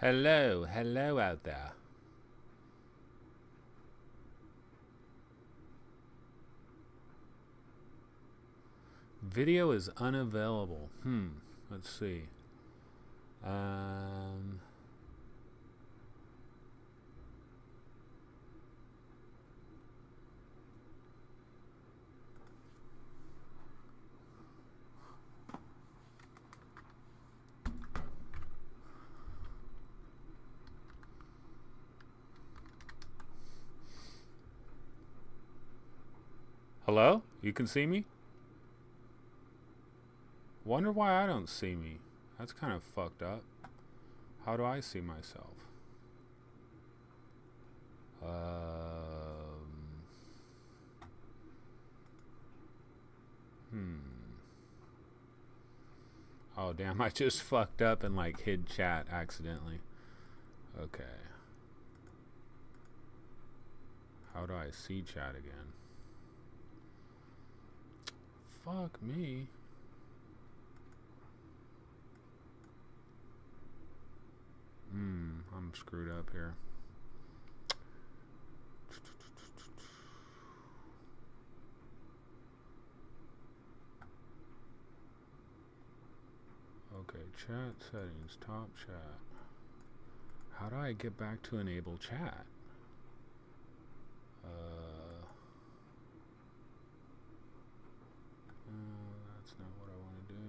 Hello, hello out there. Video is unavailable. Let's see. Um, Hello? You can see me? Wonder why I don't see me. That's kind of fucked up. How do I see myself? Hmm. Oh, damn. I just fucked up and, like, hid chat accidentally. Okay. How do I see chat again? Fuck me. I'm screwed up here. Okay, chat settings, top chat. How do I get back to enable chat? That's not what I want to do.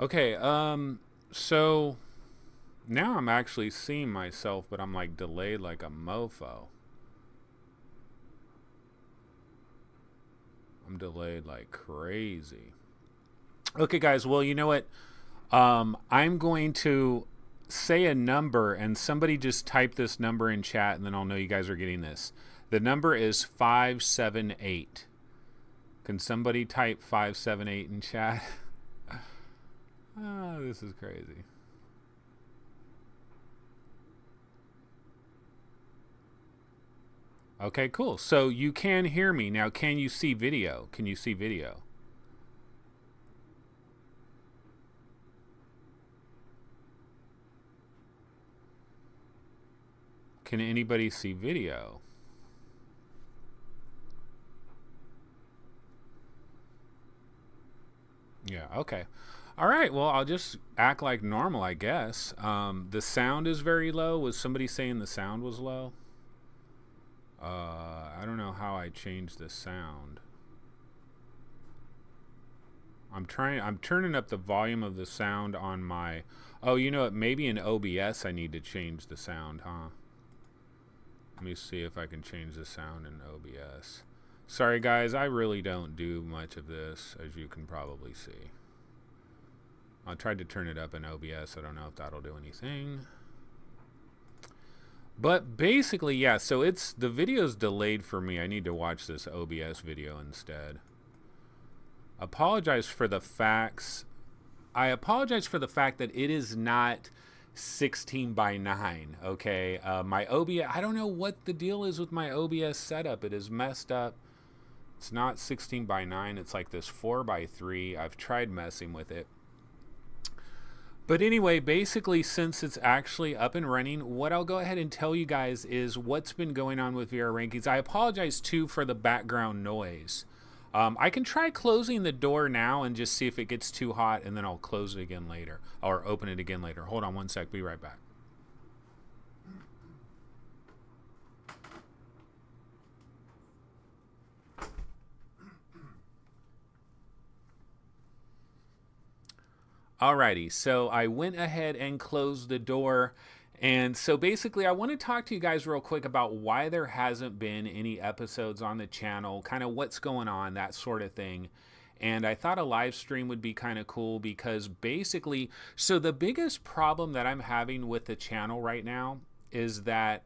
Okay, so now I'm actually seeing myself, but I'm like delayed like a mofo. I'm delayed like crazy. Okay, guys, well, you know what? I'm going to say a number, and somebody just type this number in chat, and then I'll know you guys are getting this. The number is 578. Can somebody type 578 in chat? Oh, this is crazy. Okay, cool. So you can hear me. Now, can you see video? Can you see video? Can anybody see video? Yeah, okay. All right, well, I'll just act like normal, I guess. The sound is very low. Was somebody saying the sound was low? I don't know how I changed the sound. I'm turning up the volume of the sound on my... Oh, you know what? Maybe in OBS I need to change the sound, huh? Let me see if I can change the sound in OBS. Sorry, guys, I really don't do much of this, as you can probably see. I tried to turn it up in OBS. I don't know if that'll do anything. But basically, yeah, so the video's delayed for me. I need to watch this OBS video instead. Apologize for the facts. I apologize for the fact that it is not 16 by 9, okay? My OBS, I don't know what the deal is with my OBS setup. It is messed up. It's not 16 by 9. It's like this 4 by 3. I've tried messing with it. But anyway, basically, since it's actually up and running, what I'll go ahead and tell you guys is what's been going on with VR rankings. I apologize, too, for the background noise. I can try closing the door now and just see if it gets too hot, and then I'll close it again later, or open it again later. Hold on one sec. Be right back. Alrighty, so I went ahead and closed the door. And so basically, I want to talk to you guys real quick about why there hasn't been any episodes on the channel, kind of what's going on, that sort of thing. And I thought a live stream would be kind of cool because basically, so the biggest problem that I'm having with the channel right now is that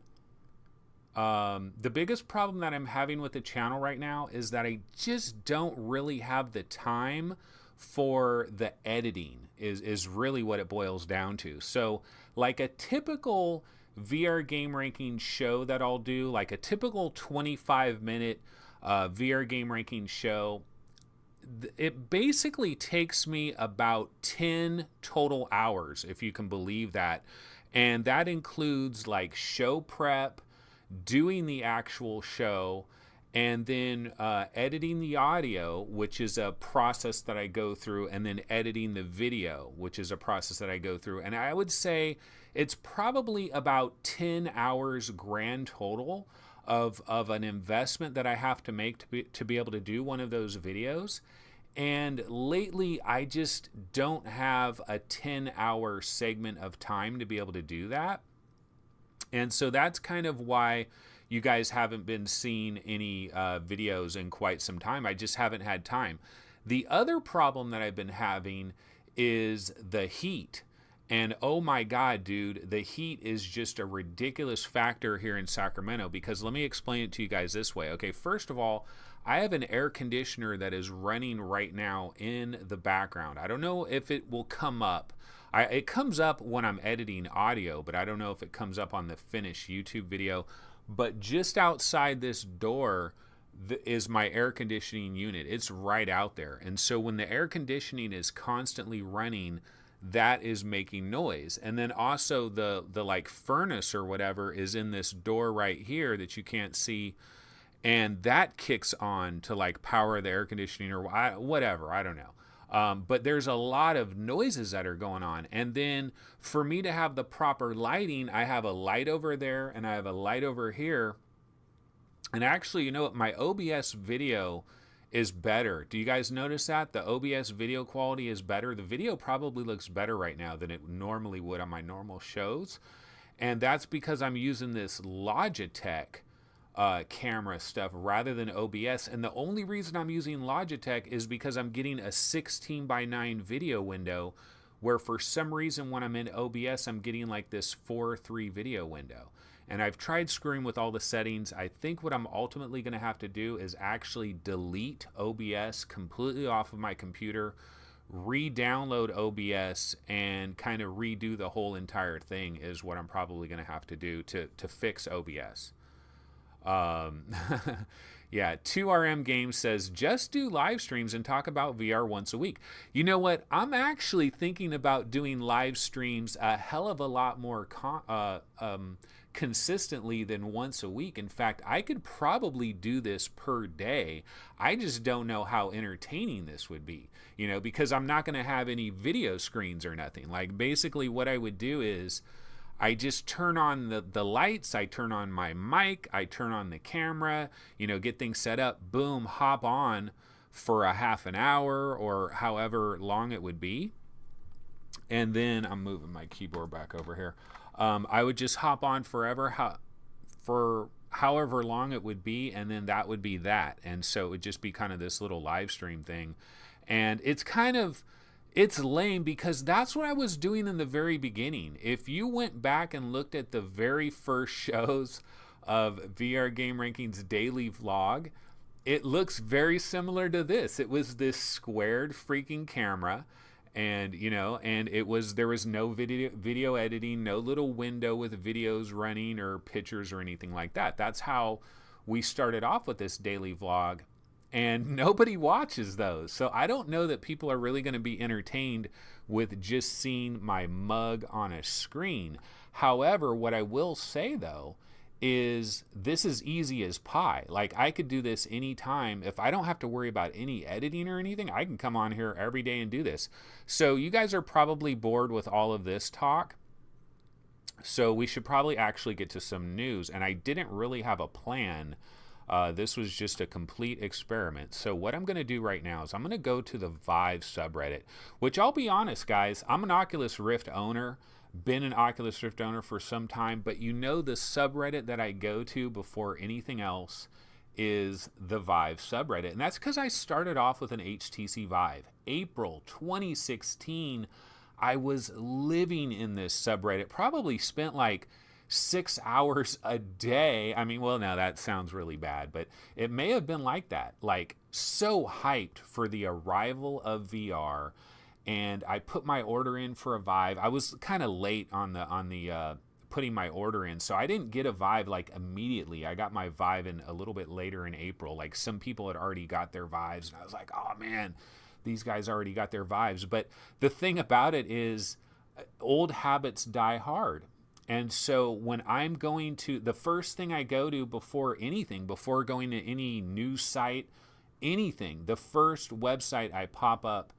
the biggest problem that I'm having with the channel right now is that I just don't really have the time for the editing is really what it boils down to. So like a typical VR game ranking show that I'll do, like a typical 25-minute VR game ranking show, it basically takes me about 10 total hours, if you can believe that. And that includes like show prep, doing the actual show, and then editing the audio, which is a process that I go through, and then editing the video, which is a process that I go through. And I would say it's probably about 10 hours grand total of an investment that I have to make to be able to do one of those videos. And lately, I just don't have a 10-hour segment of time to be able to do that. And so that's kind of why you guys haven't been seeing any videos in quite some time. I just haven't had time. The other problem that I've been having is the heat. And oh my God, dude, the heat is just a ridiculous factor here in Sacramento, because let me explain it to you guys this way. Okay, first of all, I have an air conditioner that is running right now in the background. I don't know if it will come up. It comes up when I'm editing audio, but I don't know if it comes up on the finished YouTube video. But just outside this door is my air conditioning unit. It's right out there. And so when the air conditioning is constantly running, that is making noise. And then also the like furnace or whatever is in this door right here that you can't see. And that kicks on to like power the air conditioning or whatever. I don't know. But there's a lot of noises that are going on. And then for me to have the proper lighting, I have a light over there and I have a light over here. And actually, you know what? My OBS video is better. Do you guys notice that? The OBS video quality is better. The video probably looks better right now than it normally would on my normal shows. And that's because I'm using this Logitech camera stuff rather than OBS. And the only reason I'm using Logitech is because I'm getting a 16:9 video window, where for some reason when I'm in OBS, I'm getting like this 4:3 video window. And I've tried screwing with all the settings. I think what I'm ultimately going to have to do is actually delete OBS completely off of my computer, re-download OBS, and kind of redo the whole entire thing is what I'm probably going to have to do to fix OBS. Yeah, 2RM Games says, just do live streams and talk about VR once a week. You know what? I'm actually thinking about doing live streams a hell of a lot more consistently than once a week. In fact, I could probably do this per day. I just don't know how entertaining this would be, you know, because I'm not going to have any video screens or nothing. Like basically what I would do is I just turn on the lights, I turn on my mic, I turn on the camera, you know, get things set up, boom, hop on for a half an hour or however long it would be. And then I'm moving my keyboard back over here. I would just hop on for however long it would be, and then that would be that. And so it would just be kind of this little live stream thing. And it's lame because that's what I was doing in the very beginning. If you went back and looked at the very first shows of VR Game Rankings daily vlog, it looks very similar to this. It was this squared freaking camera, and you know, and there was no video editing, no little window with videos running or pictures or anything like that. That's how we started off with this daily vlog. And nobody watches those. So I don't know that people are really going to be entertained with just seeing my mug on a screen. However, what I will say, though, is this is easy as pie. Like, I could do this anytime. If I don't have to worry about any editing or anything, I can come on here every day and do this. So you guys are probably bored with all of this talk. So we should probably actually get to some news. And I didn't really have a plan. This was just a complete experiment. So what I'm going to do right now is I'm going to go to the Vive subreddit, which I'll be honest, guys, I'm an Oculus Rift owner, been an Oculus Rift owner for some time, but you know the subreddit that I go to before anything else is the Vive subreddit. And that's because I started off with an HTC Vive. April 2016, I was living in this subreddit, probably spent like 6 hours a day. I mean, well, now that sounds really bad, but it may have been like that, like so hyped for the arrival of VR. And I put my order in for a Vive. I was kind of late on the putting my order in. So I didn't get a Vive like immediately. I got my Vive in a little bit later in April. Like some people had already got their Vives, and I was like, oh man, these guys already got their Vives. But the thing about it is, old habits die hard. And so when I'm going to, the first thing I go to before anything, before going to any news site, anything, the first website I pop up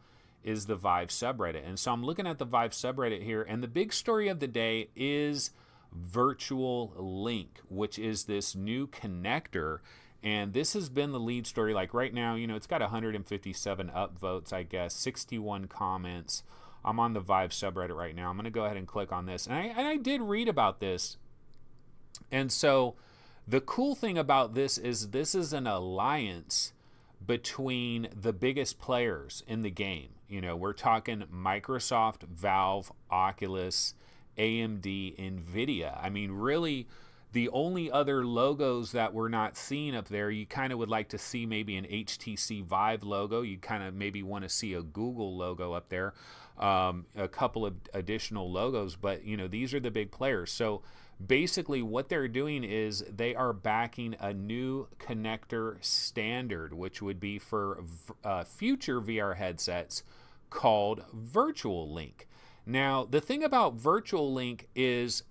is the Vive subreddit. And so I'm looking at the Vive subreddit here, and the big story of the day is Virtual Link, which is this new connector. And this has been the lead story. Like right now, you know, it's got 157 upvotes, I guess, 61 comments. I'm on the Vive subreddit right now. I'm going to go ahead and click on this. And I did read about this. And so the cool thing about this is an alliance between the biggest players in the game. You know, we're talking Microsoft, Valve, Oculus, AMD, Nvidia. I mean, really, the only other logos that we're not seeing up there, you kind of would like to see maybe an HTC Vive logo. You kind of maybe want to see a Google logo up there, a couple of additional logos, but you know, these are the big players. So basically what they're doing is they are backing a new connector standard, which would be for future VR headsets, called Virtual Link. Now, the thing about Virtual Link is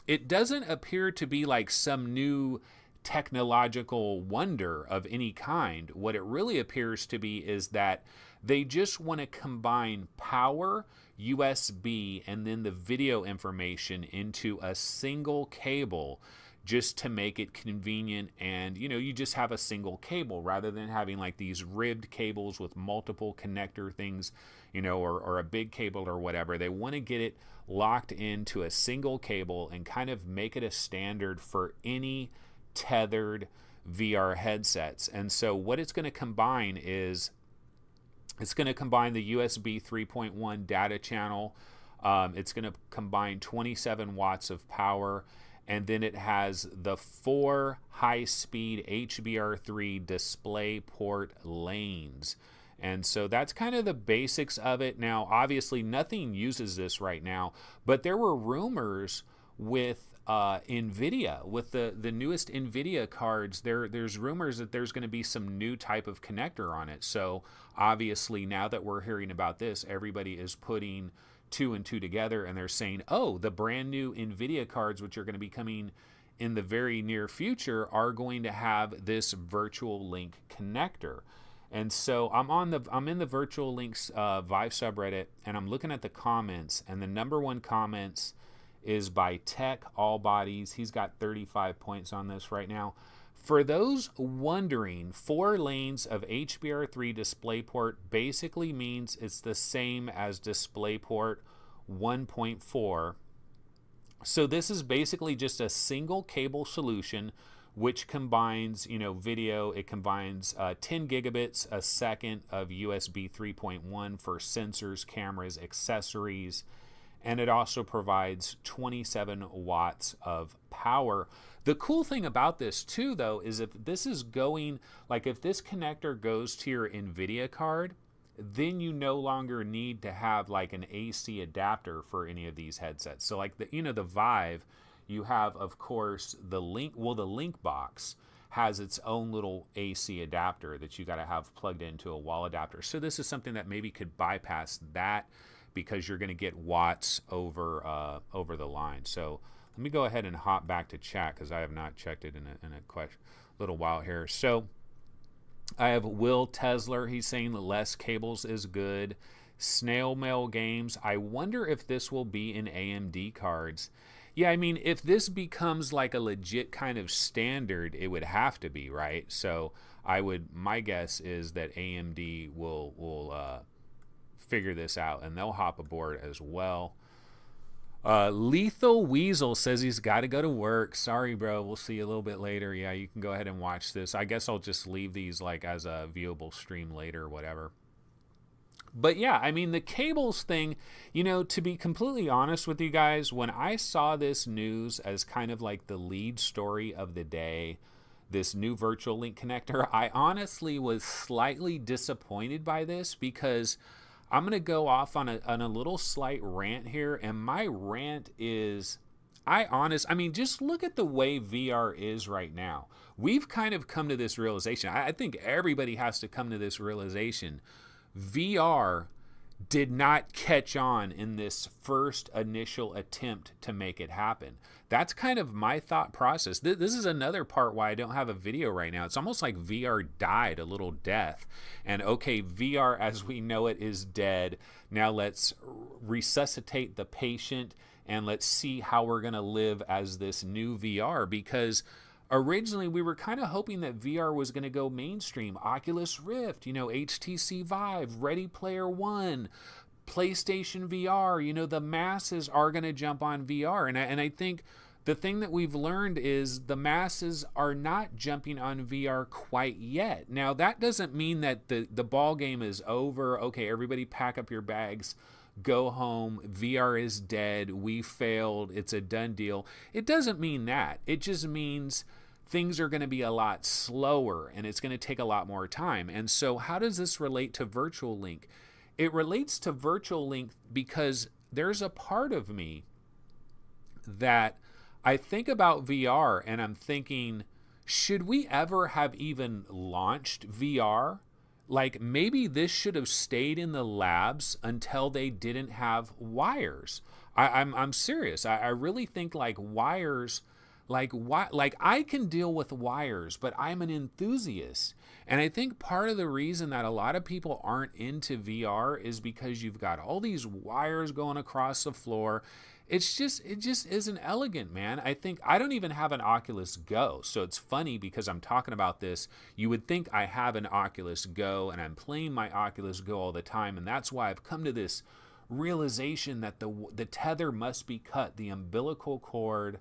it doesn't appear to be like some new technological wonder of any kind. What it really appears to be is that they just want to combine power, USB, and then the video information into a single cable, just to make it convenient. And you know, you just have a single cable rather than having like these ribbed cables with multiple connector things, you know, or a big cable or whatever. They want to get it locked into a single cable and kind of make it a standard for any tethered VR headsets. And so what it's going to combine is it's going to combine the USB 3.1 data channel. It's going to combine 27 watts of power. And then it has the 4 high-speed HBR3 display port lanes. And so that's kind of the basics of it. Now, obviously, nothing uses this right now, but there were rumors with NVIDIA, with the newest NVIDIA cards, there's rumors that there's going to be some new type of connector on it. So obviously, now that we're hearing about this, everybody is putting 2 and 2 together, and they're saying, oh, the brand new NVIDIA cards, which are going to be coming in the very near future, are going to have this Virtual Link connector. And so I'm in the Virtual Links Vive subreddit, and I'm looking at the comments, and the number one comments is by Tech All Bodies. He's got 35 points on this right now. For those wondering, 4 lanes of HBR3 DisplayPort basically means it's the same as DisplayPort 1.4. So this is basically just a single cable solution which combines, you know, video. It combines 10 gigabits a second of USB 3.1 for sensors, cameras, accessories, and it also provides 27 watts of power. The cool thing about this too, though, is if this is going, like if this connector goes to your NVIDIA card, then you no longer need to have like an AC adapter for any of these headsets. So like the, you know, the Vive, you have, of course, the Link. Well, the Link box has its own little AC adapter that you got to have plugged into a wall adapter. So this is something that maybe could bypass that, because you're going to get watts over over the line. So let me go ahead and hop back to chat, because I have not checked it in a little while here. So I have Will Tesler. He's saying that less cables is good. Snail Mail Games. I wonder if this will be in AMD cards. Yeah, I mean, if this becomes like a legit kind of standard, it would have to be, right? So my guess is that AMD will figure this out, and they'll hop aboard as well. Lethal Weasel says he's got to go to work. Sorry, bro. We'll see you a little bit later. Yeah, you can go ahead and watch this. I guess I'll just leave these like as a viewable stream later or whatever. But yeah, I mean, the cables thing, you know, to be completely honest with you guys, when I saw this news as kind of like the lead story of the day, this new Virtual Link connector, I honestly was slightly disappointed by this, because I'm going to go off on a little slight rant here. And my rant is, I mean, just look at the way VR is right now. We've kind of come to this realization. I think everybody has to come to this realization. VR did not catch on in this first initial attempt to make it happen. That's kind of my thought process. This is another part why I don't have a video right now. It's almost like VR died a little death. And okay, VR as we know it is dead. Now let's resuscitate the patient and let's see how we're going to live as this new VR, because originally we were kind of hoping that VR was going to go mainstream. Oculus Rift, HTC Vive, Ready Player One, PlayStation VR, the masses are going to jump on VR. And I think the thing that we've learned is the masses are not jumping on VR quite yet. Now, that doesn't mean that the ball game is over. Okay, everybody pack up your bags, go home, VR is dead, we failed, it's a done deal. It doesn't mean that. It just means things are going to be a lot slower and it's going to take a lot more time. And so how does this relate to Virtual Link? It relates to Virtual Link because there's a part of me that I think about VR and I'm thinking, should we ever have even launched VR? Like, maybe this should have stayed in the labs until they didn't have wires. I'm serious. I really think like wires, like I can deal with wires, but I'm an enthusiast. And I think part of the reason that a lot of people aren't into VR is because you've got all these wires going across the floor. It just isn't elegant, man. I don't even have an Oculus Go. So it's funny because I'm talking about this. You would think I have an Oculus Go and I'm playing my Oculus Go all the time. And that's why I've come to this realization that the tether must be cut. The umbilical cord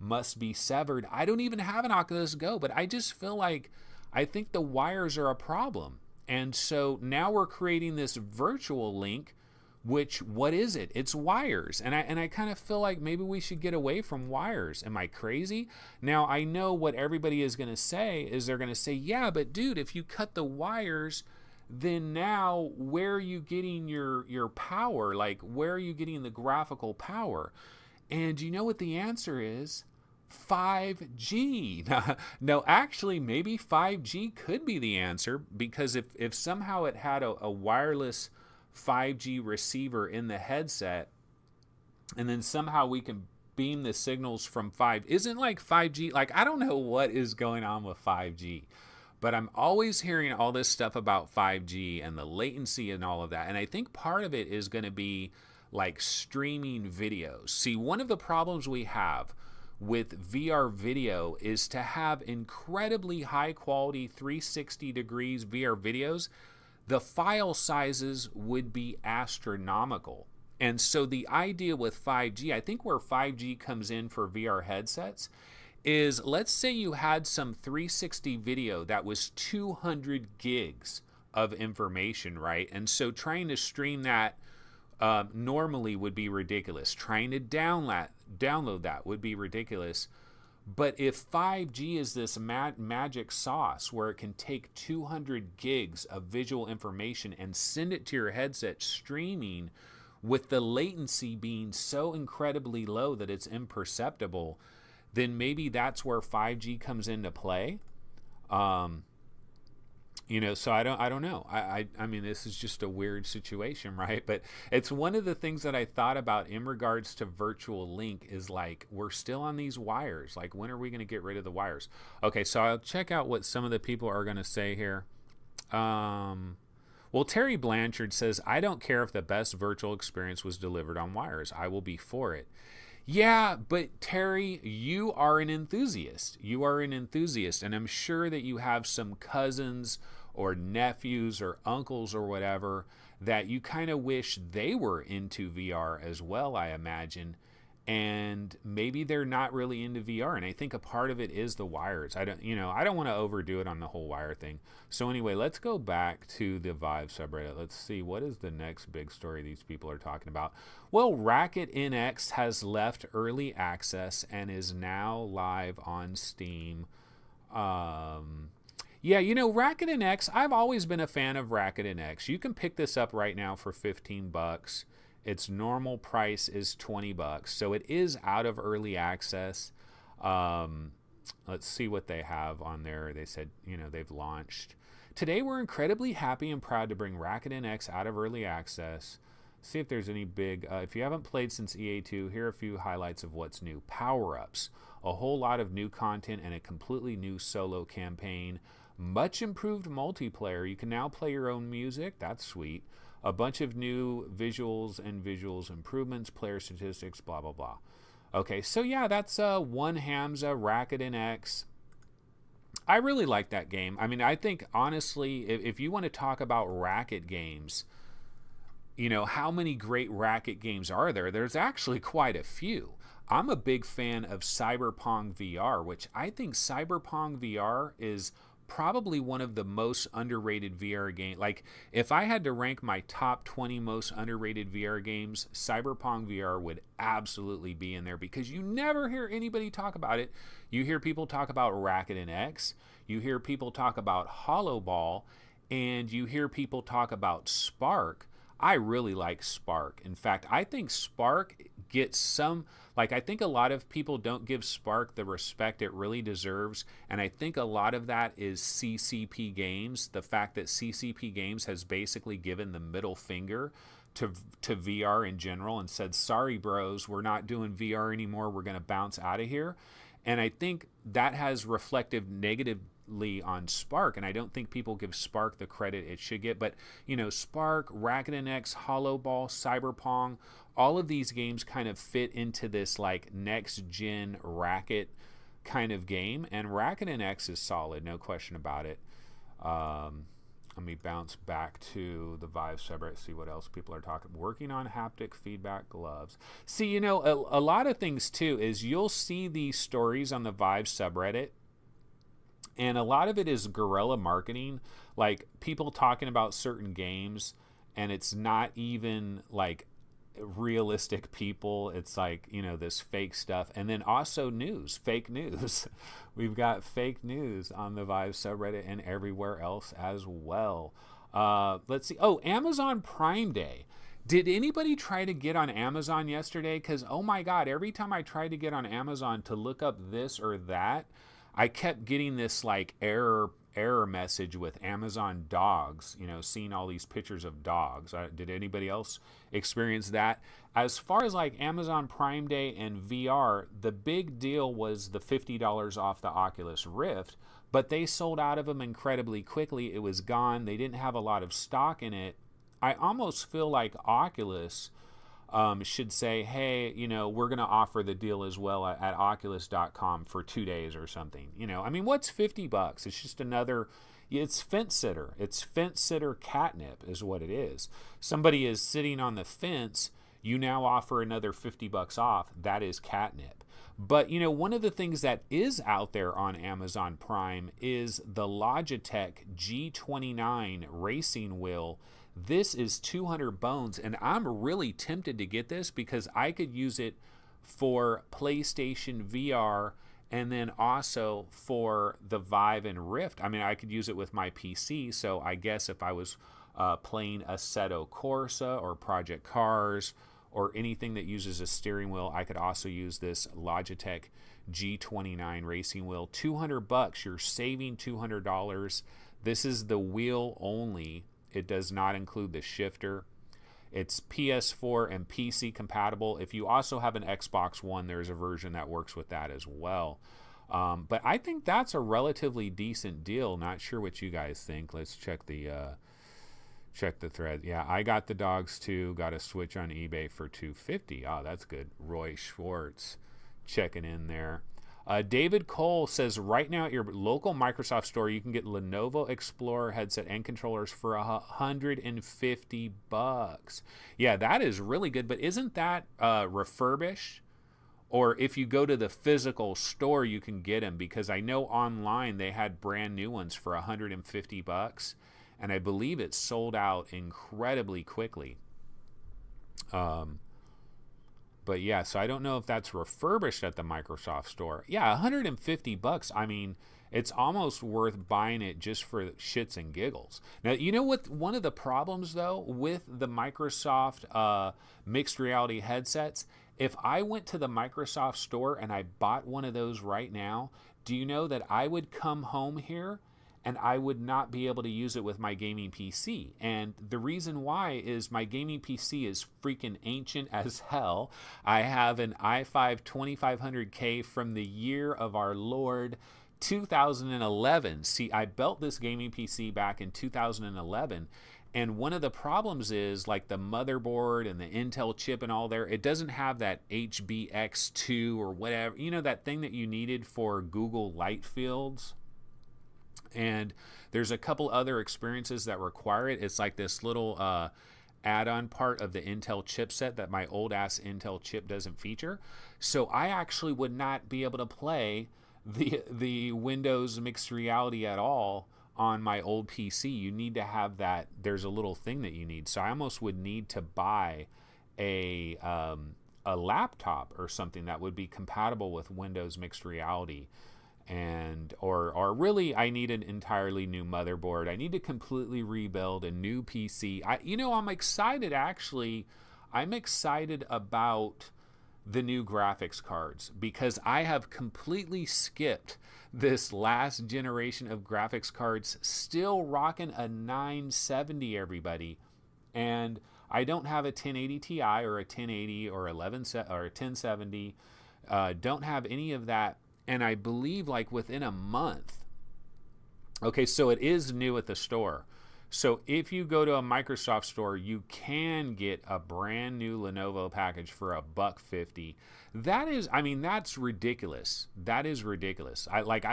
must be severed. I don't even have an Oculus Go, but I just feel like I think the wires are a problem. And so now we're creating this virtual link, which, what is it? It's wires. And I kind of feel like maybe we should get away from wires. Am I crazy? Now, I know what everybody is going to say is they're going to say, yeah, but dude, if you cut the wires, then now where are you getting your power? Like, where are you getting the graphical power? And you know what the answer is? 5G. No, actually, maybe 5G could be the answer, because if somehow it had a wireless 5G receiver in the headset, and then somehow we can beam the signals from isn't like 5G, like I don't know what is going on with 5G, but I'm always hearing all this stuff about 5G and the latency and all of that. And I think part of it is going to be like streaming videos. See, one of the problems we have with VR video is to have incredibly high quality 360 degrees VR videos. The file sizes would be astronomical. And so the idea with 5G, I think where 5G comes in for VR headsets is, let's say you had some 360 video that was 200 gigs of information, right? And so trying to stream that normally would be ridiculous. Trying to download that would be ridiculous. But if 5G is this magic sauce where it can take 200 gigs of visual information and send it to your headset streaming, with the latency being so incredibly low that it's imperceptible, then maybe that's where 5G comes into play. So I don't know. I mean, this is just a weird situation, right? But it's one of the things that I thought about in regards to Virtual Link is like, we're still on these wires. Like, when are we going to get rid of the wires? Okay, so I'll check out what some of the people are going to say here. Well, Terry Blanchard says, I don't care if the best virtual experience was delivered on wires. I will be for it. Yeah, but Terry, you are an enthusiast. You are an enthusiast, and I'm sure that you have some cousins or nephews or uncles or whatever that you kind of wish they were into VR as well, I imagine. And maybe they're not really into VR, and I think a part of it is the wires. I don't want to overdo it on the whole wire thing. So anyway, let's go back to the Vive subreddit. Let's see, what is the next big story these people are talking about? Well, Racket NX has left early access and is now live on Steam. Yeah, Racket NX, I've always been a fan of Racket NX. You can pick this up right now for $15. its normal price is $20, so it is out of early access. Let's see what they have on there. They said, they've launched. Today, we're incredibly happy and proud to bring Rakuten X out of early access. See if there's any big... if you haven't played since EA2, here are a few highlights of what's new. Power-ups. A whole lot of new content and a completely new solo campaign. Much improved multiplayer. You can now play your own music. That's sweet. A bunch of new visuals and visuals improvements, player statistics, blah, blah, blah. Okay, so yeah, that's One Hamza, Rakuten X. I really like that game. I mean, I think, honestly, if you want to talk about racket games, how many great racket games are there? There's actually quite a few. I'm a big fan of Cyberpunk VR, which I think Cyberpunk VR is probably one of the most underrated VR games. Like, if I had to rank my top 20 most underrated VR games, Cyberpunk VR would absolutely be in there, because you never hear anybody talk about it. You hear people talk about Rakuten X, you hear people talk about Hollow Ball, and you hear people talk about Spark. I really like Spark. In fact, I think Spark gets some... I think a lot of people don't give Spark the respect it really deserves, and I think a lot of that is CCP Games. The fact that CCP Games has basically given the middle finger to VR in general and said, sorry, bros, we're not doing VR anymore. We're going to bounce out of here. And I think that has reflected negatively on Spark, and I don't think people give Spark the credit it should get. But, Spark, Rakuten X, Hollow Ball, Cyberpunk, all of these games kind of fit into this next-gen racket kind of game, and Rakuten X is solid, no question about it. Let me bounce back to the Vive subreddit, see what else people are talking. Working on haptic feedback gloves. See, a lot of things, too, is you'll see these stories on the Vive subreddit, and a lot of it is guerrilla marketing, like people talking about certain games, and it's not even realistic people. It's this fake stuff. And then also fake news. We've got fake news on the Vive subreddit and everywhere else as well. Let's see. Oh, Amazon Prime Day. Did anybody try to get on Amazon yesterday? Because, oh my God, every time I tried to get on Amazon to look up this or that, I kept getting this error message with Amazon dogs, seeing all these pictures of dogs. Did anybody else experience that? As far as Amazon Prime Day and VR, the big deal was the $50 off the Oculus Rift, but they sold out of them incredibly quickly. It was gone. They didn't have a lot of stock in it. I almost feel like Oculus should say, hey, we're going to offer the deal as well at oculus.com for 2 days or something. What's $50? It's just it's fence sitter. It's fence sitter catnip is what it is. Somebody is sitting on the fence. You now offer another $50 off. That is catnip. But, one of the things that is out there on Amazon Prime is the Logitech G29 racing wheel. This is 200 bones, and I'm really tempted to get this because I could use it for PlayStation VR and then also for the Vive and Rift. I could use it with my PC, so I guess if I was playing Assetto Corsa or Project Cars or anything that uses a steering wheel, I could also use this Logitech G29 racing wheel. $200, you're saving $200. This is the wheel only. It does not include the shifter. It's PS4 and PC compatible. If you also have an Xbox One, there's a version that works with that as well. But I think that's a relatively decent deal. Not sure what you guys think. Let's check the thread. Yeah, I got the dogs too. Got a Switch on eBay for $250. Oh, that's good. Roy Schwartz checking in there. David Cole says, right now at your local Microsoft store, you can get Lenovo Explorer headset and controllers for $150. Yeah, that is really good. But isn't that refurbished? Or if you go to the physical store, you can get them, because I know online they had brand new ones for $150, and I believe it sold out incredibly quickly. But yeah, so I don't know if that's refurbished at the Microsoft store. Yeah, $150. It's almost worth buying it just for shits and giggles. Now, you know what? One of the problems, though, with the Microsoft mixed reality headsets, if I went to the Microsoft store and I bought one of those right now, do you know that I would come home here and I would not be able to use it with my gaming PC? And the reason why is my gaming PC is freaking ancient as hell. I have an i5 2500K from the year of our Lord 2011. See, I built this gaming PC back in 2011, and one of the problems is like the motherboard and the Intel chip and all there, it doesn't have that HBX2 or whatever, you know, that thing that you needed for Google Light Fields. And there's a couple other experiences that require it. It's like this little add-on part of the Intel chipset that my old ass Intel chip doesn't feature. So I actually would not be able to play the Windows mixed reality at all on my old PC. You need to have that. There's a little thing that you need. So I almost would need to buy a laptop or something that would be compatible with Windows mixed reality. And or really I need an entirely new motherboard. I need to completely rebuild a new PC. I'm excited actually. I'm excited about the new graphics cards because I have completely skipped this last generation of graphics cards, still rocking a 970, everybody. And I don't have a 1080 Ti or a 1080 or 11 or a 1070. Don't have any of that. And I believe like within a month. Okay, so it is new at the store. So if you go to a Microsoft store, you can get a brand new Lenovo package for $150. That is, I mean, that's ridiculous. That is ridiculous.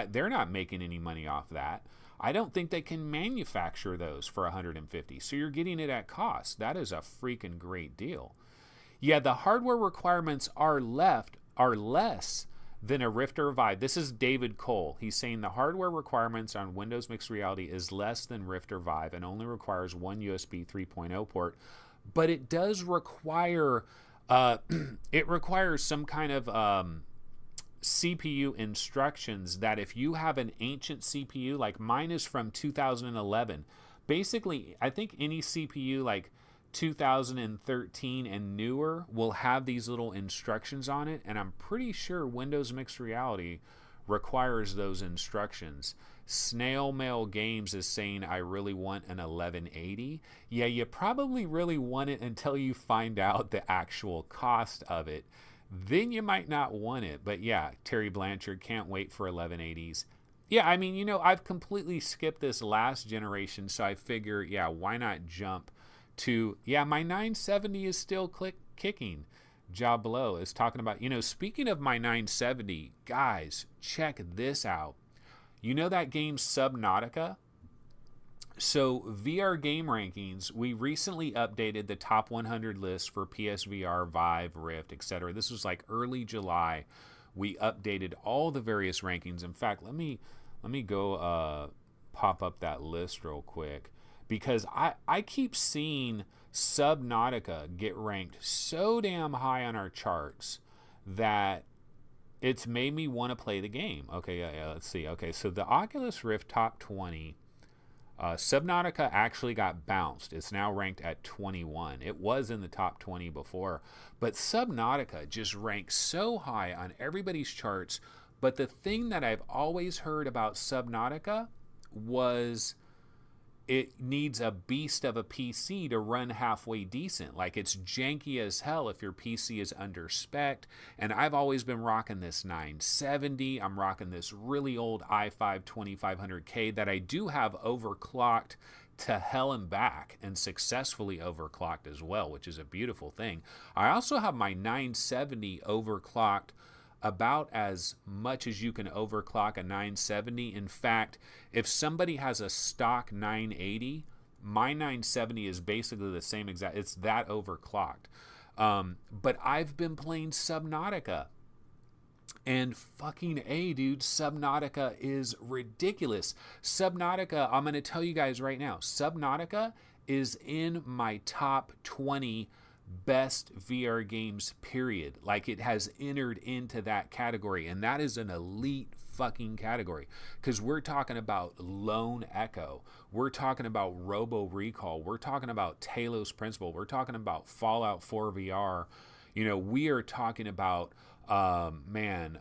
They're not making any money off that. I don't think they can manufacture those for $150. So you're getting it at cost. That is a freaking great deal. Yeah, the hardware requirements are less than a Rift or Vive. This is David Cole. He's saying the hardware requirements on Windows Mixed Reality is less than Rift or Vive and only requires one USB 3.0 port. But it does require, it requires some kind of CPU instructions that if you have an ancient CPU, like mine is from 2011, basically, I think any CPU like 2013 and newer will have these little instructions on it, and I'm pretty sure Windows Mixed Reality requires those instructions. Snail Mail Games is saying I really want an 1180. Yeah, you probably really want it until you find out the actual cost of it. Then you might not want it. But yeah, Terry Blanchard, can't wait for 1180s. Yeah, I mean, I've completely skipped this last generation, so I figure, yeah, why not jump to, yeah, my 970 is still kicking. Job Below is talking about, speaking of my 970, guys, check this out. You know that game Subnautica? So VR Game Rankings, we recently updated the top 100 list for PSVR, Vive, Rift, etc. This was like early July. We updated all the various rankings. In fact, let me go pop up that list real quick. Because I keep seeing Subnautica get ranked so damn high on our charts that it's made me want to play the game. Okay, yeah, let's see. Okay, so the Oculus Rift top 20, Subnautica actually got bounced. It's now ranked at 21. It was in the top 20 before. But Subnautica just ranks so high on everybody's charts. But the thing that I've always heard about Subnautica was it needs a beast of a PC to run halfway decent. Like, it's janky as hell if your PC is under spec. And I've always been rocking this 970. I'm rocking this really old i5 2500K that I do have overclocked to hell and back, and successfully overclocked as well, which is a beautiful thing. I also have my 970 overclocked about as much as you can overclock a 970. In fact, if somebody has a stock 980, my 970 is basically the same exact. It's that overclocked. But I've been playing Subnautica, and fucking A, dude, Subnautica is ridiculous. Subnautica, I'm going to tell you guys right now, Subnautica is in my top 20 best VR games, period. Like, it has entered into that category, and that is an elite fucking category, because we're talking about Lone Echo, we're talking about Robo Recall, we're talking about Talos Principle, we're talking about Fallout 4 VR. We are talking about Skyrim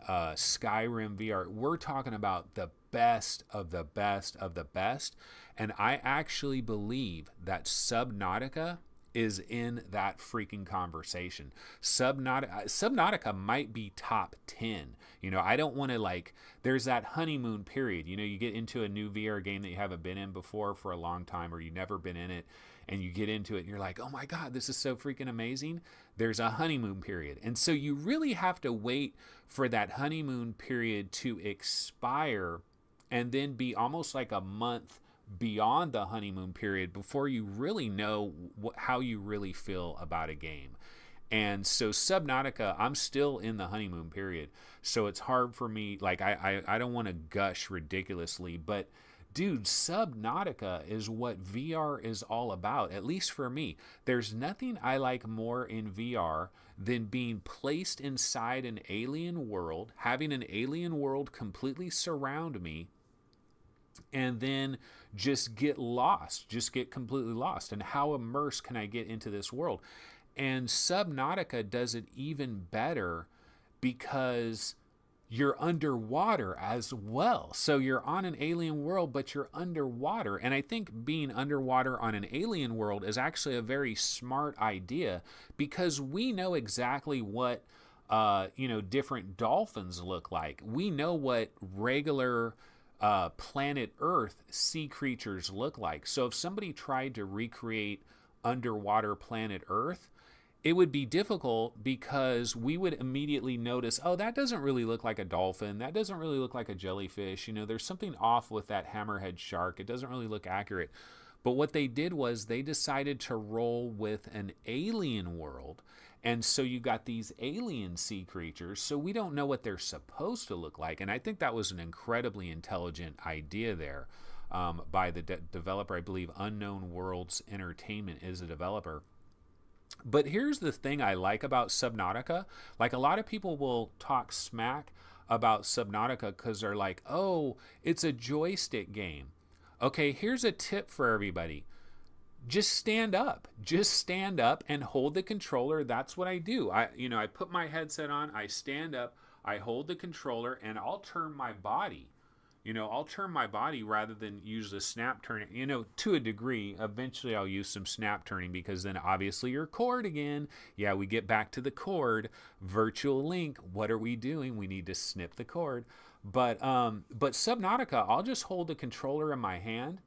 VR. We're talking about the best of the best of the best, and I actually believe that Subnautica is in that freaking conversation. Subnautica might be top 10. I don't want to, like, there's that honeymoon period. You get into a new VR game that you haven't been in before for a long time, or you've never been in it, and you get into it and you're like, oh my God, this is so freaking amazing. There's a honeymoon period. And so you really have to wait for that honeymoon period to expire and then be almost like a month beyond the honeymoon period before you really know how you really feel about a game. And so Subnautica, I'm still in the honeymoon period, so it's hard for me. Like, I don't want to gush ridiculously, but dude, Subnautica is what VR is all about, at least for me. There's nothing I like more in VR than being placed inside an alien world, having an alien world completely surround me, and then just get lost, just get completely lost. And how immersed can I get into this world? And Subnautica does it even better because you're underwater as well. So you're on an alien world, but you're underwater. And I think being underwater on an alien world is actually a very smart idea, because we know exactly what different dolphins look like. We know what regular planet Earth sea creatures look like. So if somebody tried to recreate underwater planet Earth, it would be difficult, because we would immediately notice, oh, that doesn't really look like a dolphin. That doesn't really look like a jellyfish. There's something off with that hammerhead shark. It doesn't really look accurate. But what they did was they decided to roll with an alien world. And so you got these alien sea creatures, so we don't know what they're supposed to look like. And I think that was an incredibly intelligent idea there by the developer. I believe Unknown Worlds Entertainment is a developer. But here's the thing I like about Subnautica. Like, a lot of people will talk smack about Subnautica because they're like, oh, it's a joystick game. Okay, here's a tip for everybody. Just stand up. Just stand up and hold the controller. That's what I do. I put my headset on, I stand up, I hold the controller, and I'll turn my body. I'll turn my body rather than use the snap turning. To a degree, eventually I'll use some snap turning, because then obviously your cord again. Yeah, we get back to the cord. Virtual link. What are we doing? We need to snip the cord. But Subnautica, I'll just hold the controller in my hand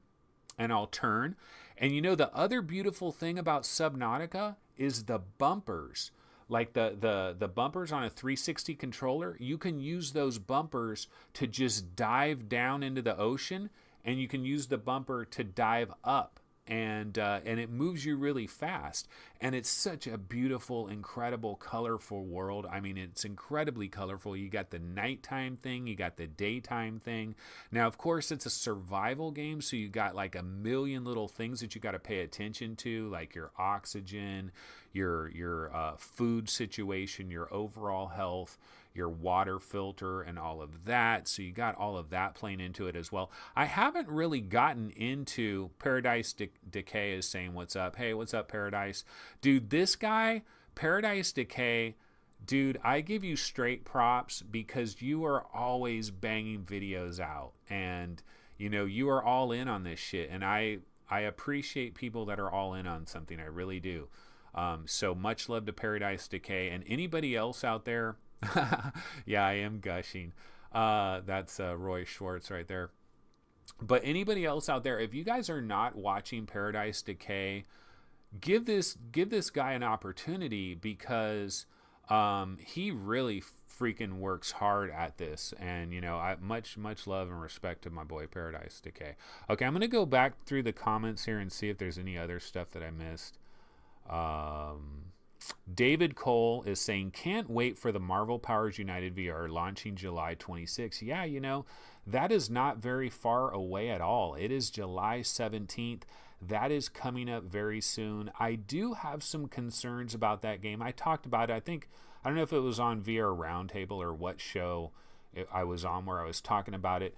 and I'll turn. And the other beautiful thing about Subnautica is the bumpers. Like the bumpers on a 360 controller, you can use those bumpers to just dive down into the ocean, and you can use the bumper to dive up, and it moves you really fast. And it's such a beautiful, incredible, colorful world. I mean, it's incredibly colorful. You got the nighttime thing, you got the daytime thing. Now, of course, it's a survival game, so you got like a million little things that you got to pay attention to, like your oxygen, your food situation, your overall health, your water filter, and all of that. So you got all of that playing into it as well. I haven't really gotten into Paradise Decay is saying what's up. Hey, what's up, Paradise? Dude, this guy, Paradise Decay, dude, I give you straight props, because you are always banging videos out, and you are all in on this shit, and I appreciate people that are all in on something. I really do. So much love to Paradise Decay, and anybody else out there. Yeah, I am gushing. That's Roy Schwartz right there. But anybody else out there, if you guys are not watching Paradise Decay, give this guy an opportunity, because he really freaking works hard at this. And I much love and respect to my boy Paradise Decay. Okay, I'm gonna go back through the comments here and see if there's any other stuff that I missed. David Cole is saying, can't wait for the Marvel Powers United VR launching July 26th. Yeah, that is not very far away at all. It is July 17th. That is coming up very soon. I do have some concerns about that game. I talked about it. I don't know if it was on VR Roundtable or what show I was on where I was talking about it.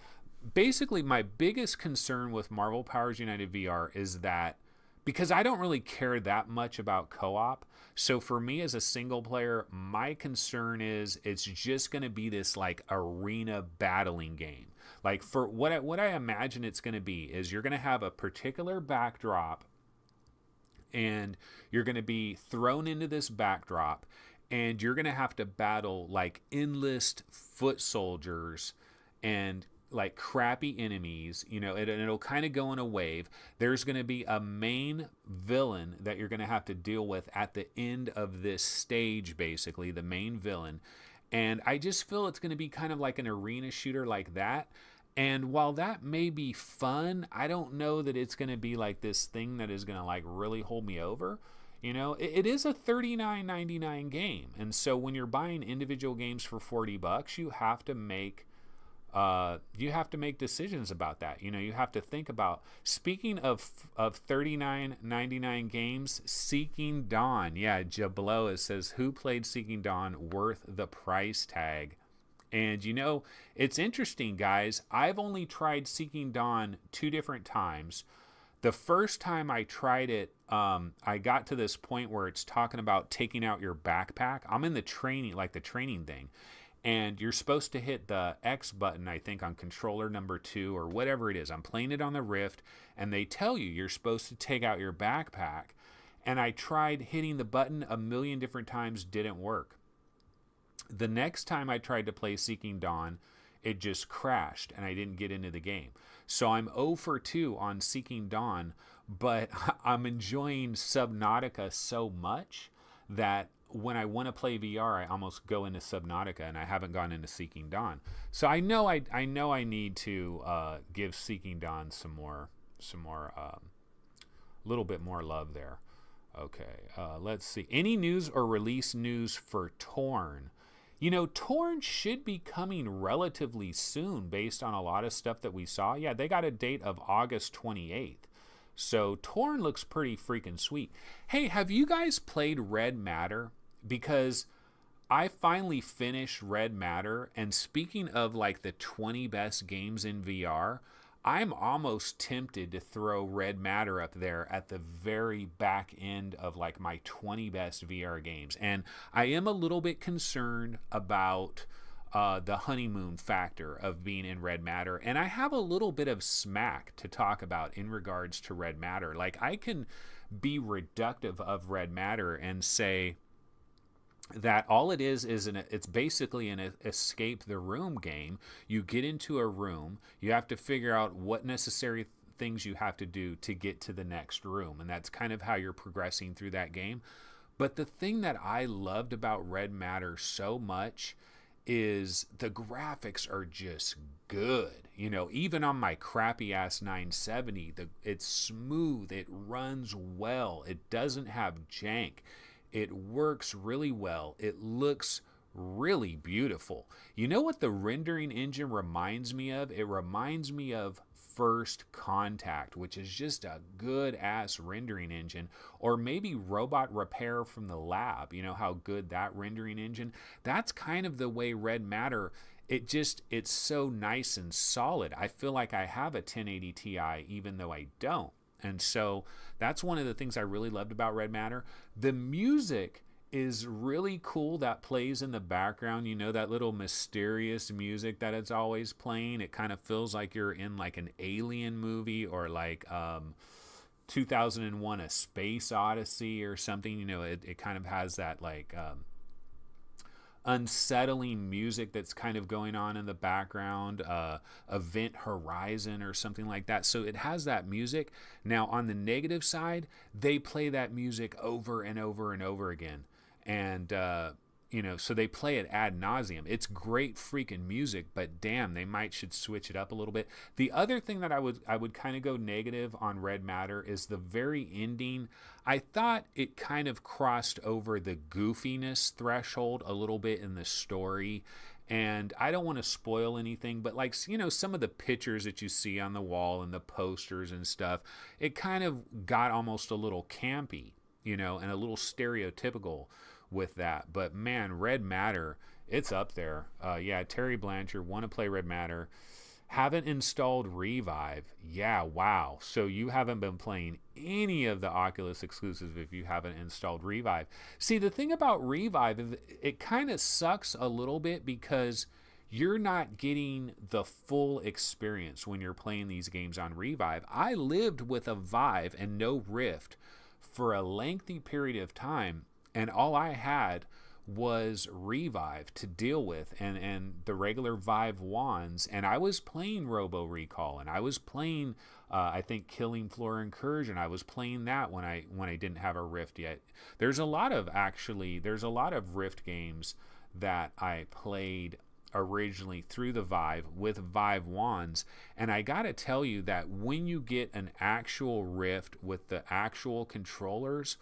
Basically, my biggest concern with Marvel Powers United VR is that because I don't really care that much about co-op, so for me as a single player, my concern is it's just going to be this like arena battling game. Like for what I imagine it's going to be is you're going to have a particular backdrop and you're going to be thrown into this backdrop and you're going to have to battle like endless foot soldiers and like crappy enemies, and it'll kind of go in a wave. There's going to be a main villain that you're going to have to deal with at the end of this stage, basically, the main villain. And I just feel it's going to be kind of like an arena shooter like that. And while that may be fun, I don't know that it's going to be like this thing that is going to like really hold me over. It is a $39.99 game. And so when you're buying individual games for $40, you have to make decisions about that. You have to think about, speaking of $39.99 games, Seeking Dawn. Yeah, Jablo, it says, who played Seeking Dawn? Worth the price tag. And it's interesting, guys. I've only tried Seeking Dawn 2 different times. The first time I tried it, I got to this point where it's talking about taking out your backpack. I'm in the training thing. And you're supposed to hit the X button, I think, on controller number 2 or whatever it is. I'm playing it on the Rift, and they tell you you're supposed to take out your backpack. And I tried hitting the button a million different times, didn't work. The next time I tried to play Seeking Dawn, it just crashed, and I didn't get into the game. So I'm 0 for 2 on Seeking Dawn, but I'm enjoying Subnautica so much that when I want to play VR, I almost go into Subnautica, and I haven't gone into Seeking Dawn. So I know I need to give Seeking Dawn some more, little bit more love there. Okay, let's see. Any news or release news for Torn? Torn should be coming relatively soon based on a lot of stuff that we saw. Yeah, they got a date of August 28th. So Torn looks pretty freaking sweet. Hey, have you guys played Red Matter? Because I finally finished Red Matter, and speaking of like the 20 best games in VR, I'm almost tempted to throw Red Matter up there at the very back end of like my 20 best VR games. And I am a little bit concerned about the honeymoon factor of being in Red Matter. And I have a little bit of smack to talk about in regards to Red Matter. Like, I can be reductive of Red Matter and say that all it is it's basically an escape the room game. You get into a room, you have to figure out what necessary things you have to do to get to the next room, and that's kind of how you're progressing through that game. But the thing that I loved about Red Matter so much is the graphics are just good. Even on my crappy ass 970, it's smooth, it runs well, it doesn't have jank. It works really well. It looks really beautiful. You know what the rendering engine reminds me of? It reminds me of First Contact, which is just a good ass rendering engine. Or maybe Robot Repair from the Lab. You know how good that rendering engine? That's kind of the way Red Matter, it's so nice and solid. I feel like I have a 1080 Ti even though I don't. And so that's one of the things I really loved about Red Matter. The music is really cool that plays in the background. That little mysterious music that it's always playing. It kind of feels like you're in like an alien movie or like 2001 A Space Odyssey or something. It kind of has that like unsettling music that's kind of going on in the background, Event Horizon or something like that. So it has that music. Now on the negative side, they play that music over and over and over again. And so they play it ad nauseum. It's great freaking music, but damn, they should switch it up a little bit. The other thing that I would kind of go negative on Red Matter is the very ending. I thought it kind of crossed over the goofiness threshold a little bit in the story. And I don't want to spoil anything, but like, some of the pictures that you see on the wall and the posters and stuff, it kind of got almost a little campy, and a little stereotypical with that. But man, Red Matter, it's up there. Yeah, Terry Blanchard, want to play Red Matter. Haven't installed Revive. Yeah, wow. So you haven't been playing any of the Oculus exclusives if you haven't installed Revive. See, the thing about Revive is it kind of sucks a little bit because you're not getting the full experience when you're playing these games on Revive. I lived with a Vive and no Rift for a lengthy period of time, and all I had was Revive to deal with and the regular Vive wands, and I was playing Robo Recall, and I was playing I think Killing Floor Incursion. I was playing that when I didn't have a Rift yet. There's a lot of Rift games that I played originally through the Vive with Vive wands, and I gotta tell you that when you get an actual Rift with the actual controllers,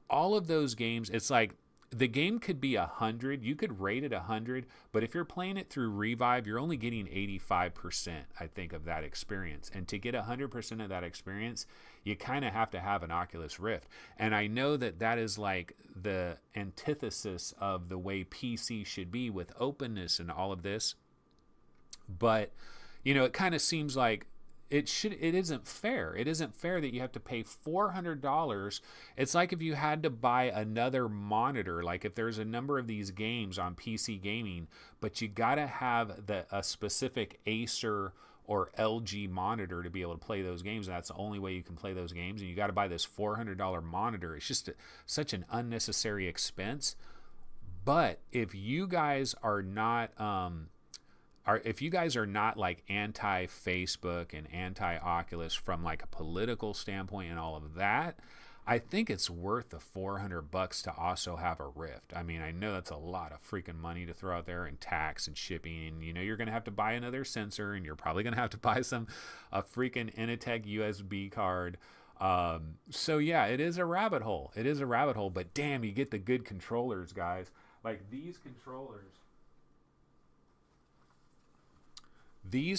all of those games, it's like the game could be 100. You could rate it 100, but if you're playing it through Revive, you're only getting 85%, I think, of that experience. And to get 100% of that experience, you kind of have to have an Oculus Rift. And I know that is like the antithesis of the way PC should be with openness and all of this. But, it kind of seems like it isn't fair. It isn't fair that you have to pay $400. It's like if you had to buy another monitor, like if there's a number of these games on PC gaming, but you got to have a specific Acer or LG monitor to be able to play those games. And that's the only way you can play those games. And you got to buy this $400 monitor. It's just such an unnecessary expense. But if you guys are not, like anti-Facebook and anti-Oculus from like a political standpoint and all of that, I think it's worth the $400 to also have a Rift. I mean, I know that's a lot of freaking money to throw out there, and tax and shipping, and you're going to have to buy another sensor, and you're probably going to have to buy a freaking Initech USB card. So yeah, it is a rabbit hole. But damn, you get the good controllers, guys. Like these controllers, they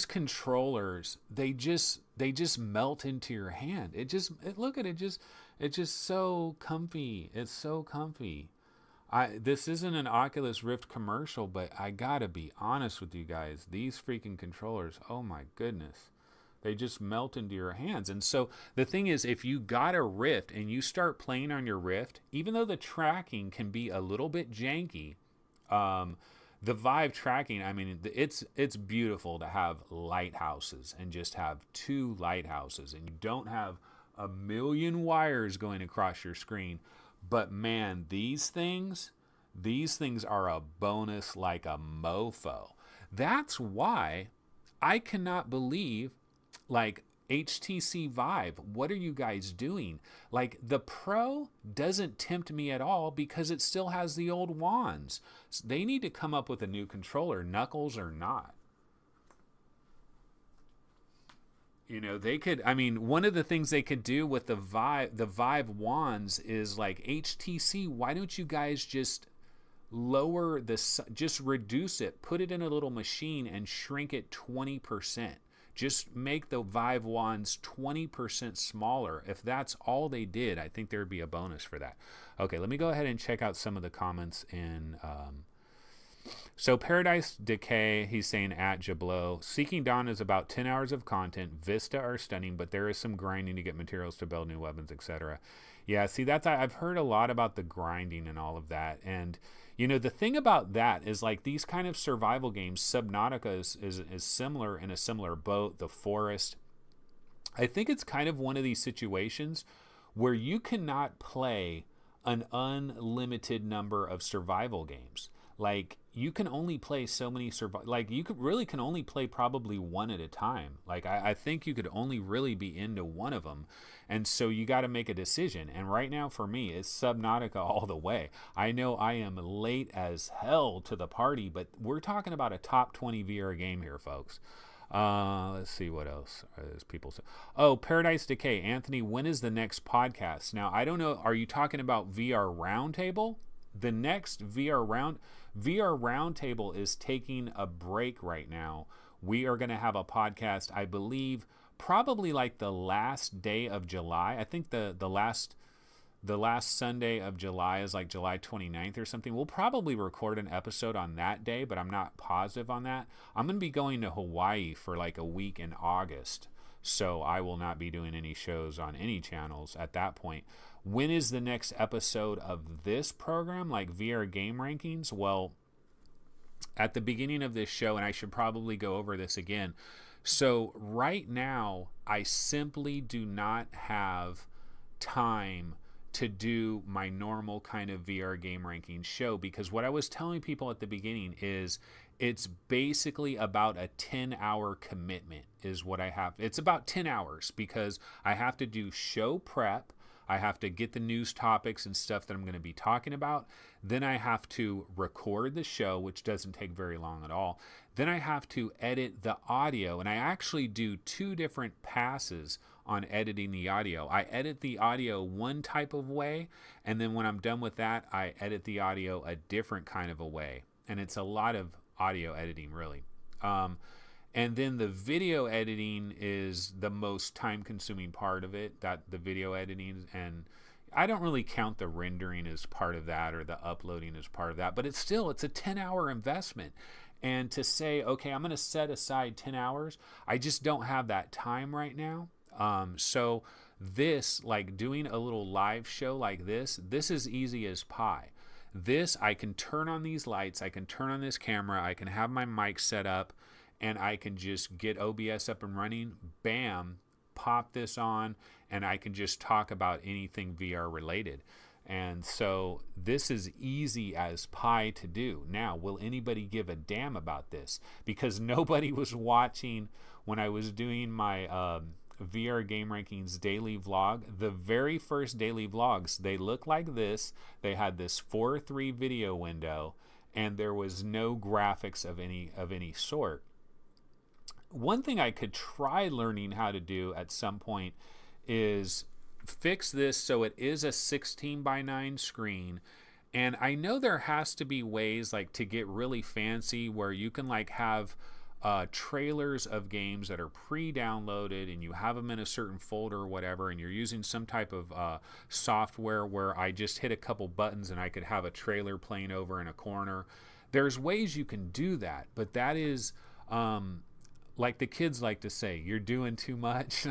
just melt into your hand. It's just so comfy. It's so comfy. This isn't an Oculus Rift commercial, but I gotta be honest with you guys. These freaking controllers, oh my goodness, they just melt into your hands. And so the thing is, if you got a Rift and you start playing on your Rift, even though the tracking can be a little bit janky, the Vive tracking, I mean, it's beautiful to have lighthouses and just have 2 lighthouses, and you don't have a million wires going across your screen. But man, these things are a bonus like a mofo. That's why I cannot believe, like, HTC Vive, what are you guys doing? Like, the Pro doesn't tempt me at all because it still has the old wands. So they need to come up with a new controller, knuckles or not. They could, I mean, one of the things they could do with the Vive wands is like, HTC, why don't you guys just just reduce it, put it in a little machine and shrink it 20%. Just make the Vive wands 20% smaller. If that's all they did, I think there would be a bonus for that. Okay, let me go ahead and check out some of the comments in... So Paradise Decay, he's saying at Jablo, Seeking Dawn is about 10 hours of content. Vista are stunning, but there is some grinding to get materials to build new weapons, etc. Yeah, see, I've heard a lot about the grinding and all of that. And, the thing about that is, like, these kind of survival games, Subnautica is similar, in a similar boat, The Forest. I think it's kind of one of these situations where you cannot play an unlimited number of survival games. Like, you can only play so many like you could really can only play probably one at a time. Like I think you could only really be into one of them, and so you got to make a decision. And right now for me it's Subnautica all the way. I know I am late as hell to the party, but we're talking about a top 20 VR game here, folks. Let's see what else is people say. Oh, Paradise Decay, Anthony, when is the next podcast? Now I don't know, are you talking about VR Roundtable? The next VR Roundtable is taking a break right now. We are going to have a podcast, I believe, probably like the last day of July. I think the last Sunday of July is like July 29th or something. We'll probably record an episode on that day, but I'm not positive on that. I'm going to be going to Hawaii for like a week in August, so I will not be doing any shows on any channels at that point. When is the next episode of this program, like VR Game Rankings? Well, at the beginning of this show, and I should probably go over this again. So right now, I simply do not have time to do my normal kind of VR Game Rankings show, because what I was telling people at the beginning is it's basically about a 10-hour commitment is what I have. It's about 10 hours because I have to do show prep. I have to get the news topics and stuff that I'm going to be talking about. Then I have to record the show, which doesn't take very long at all. Then I have to edit the audio, and I actually do 2 different passes on editing the audio. I edit the audio one type of way, and then when I'm done with that, I edit the audio a different kind of a way. And it's a lot of audio editing, really. And then the video editing is the most time-consuming part of it, that the video editing. And I don't really count the rendering as part of that or the uploading as part of that, but it's a 10-hour investment. And to say, okay, I'm going to set aside 10 hours, I just don't have that time right now. So this, like doing a little live show like this is easy as pie. This, I can turn on these lights, I can turn on this camera, I can have my mic set up, and I can just get OBS up and running, bam, pop this on, and I can just talk about anything VR related. And so this is easy as pie to do. Now, will anybody give a damn about this? Because nobody was watching when I was doing my VR Game Rankings daily vlog. The very first daily vlogs, they looked like this. They had this 4:3 video window, and there was no graphics of any sort. One thing I could try learning how to do at some point is fix this so it is a 16:9 screen. And I know there has to be ways like to get really fancy where you can like have trailers of games that are pre-downloaded and you have them in a certain folder or whatever, and you're using some type of software where I just hit a couple buttons and I could have a trailer playing over in a corner. There's ways you can do that, but that is like the kids like to say, you're doing too much.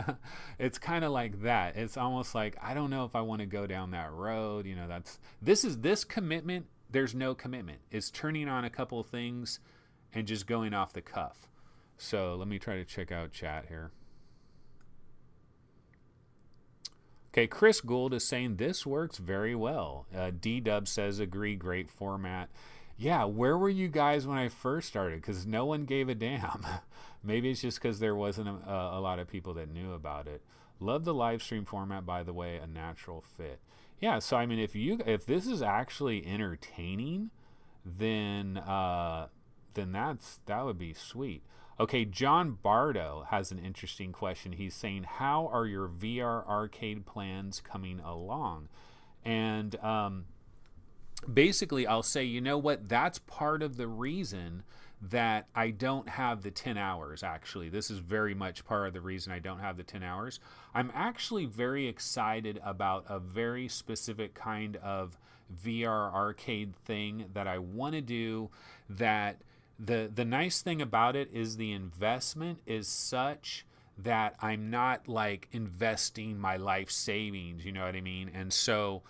It's kind of like that. It's almost like, I don't know if I want to go down that road. You know, this commitment. There's no commitment. It's turning on a couple of things and just going off the cuff. So let me try to check out chat here. Okay, Chris Gould is saying this works very well. D-Dub says, agree, great format. Yeah, where were you guys when I first started? Because no one gave a damn. Maybe it's just because there wasn't a lot of people that knew about it. Love the live stream format, by the way, a natural fit. Yeah, so I mean, if this is actually entertaining, then that would be sweet. Okay, John Bardo has an interesting question. He's saying, how are your VR arcade plans coming along? And basically, I'll say, you know what? That's part of the reason that I don't have the 10 hours, actually. This is very much part of the reason I don't have the 10 hours. I'm actually very excited about a very specific kind of VR arcade thing that I want to do. That the nice thing about it is the investment is such that I'm not like investing my life savings, you know what I mean? And so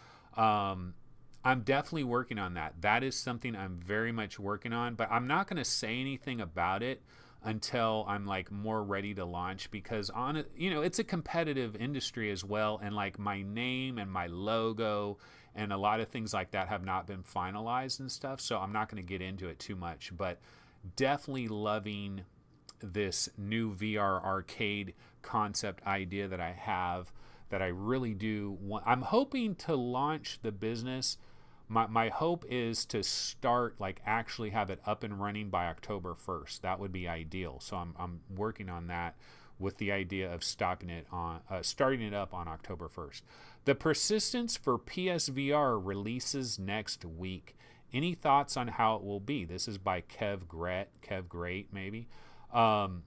I'm definitely working on that. That is something I'm very much working on, but I'm not going to say anything about it until I'm like more ready to launch, because it's a competitive industry as well. And like my name and my logo and a lot of things like that have not been finalized and stuff, so I'm not going to get into it too much, but definitely loving this new VR arcade concept idea that I have, that I really do want. I'm hoping to launch the business. My hope is to start, like, actually have it up and running by October 1st. That would be ideal. So I'm working on that with the idea of starting it up on October 1st. The Persistence for PSVR releases next week. Any thoughts on how it will be? This is by Kev Great, maybe. The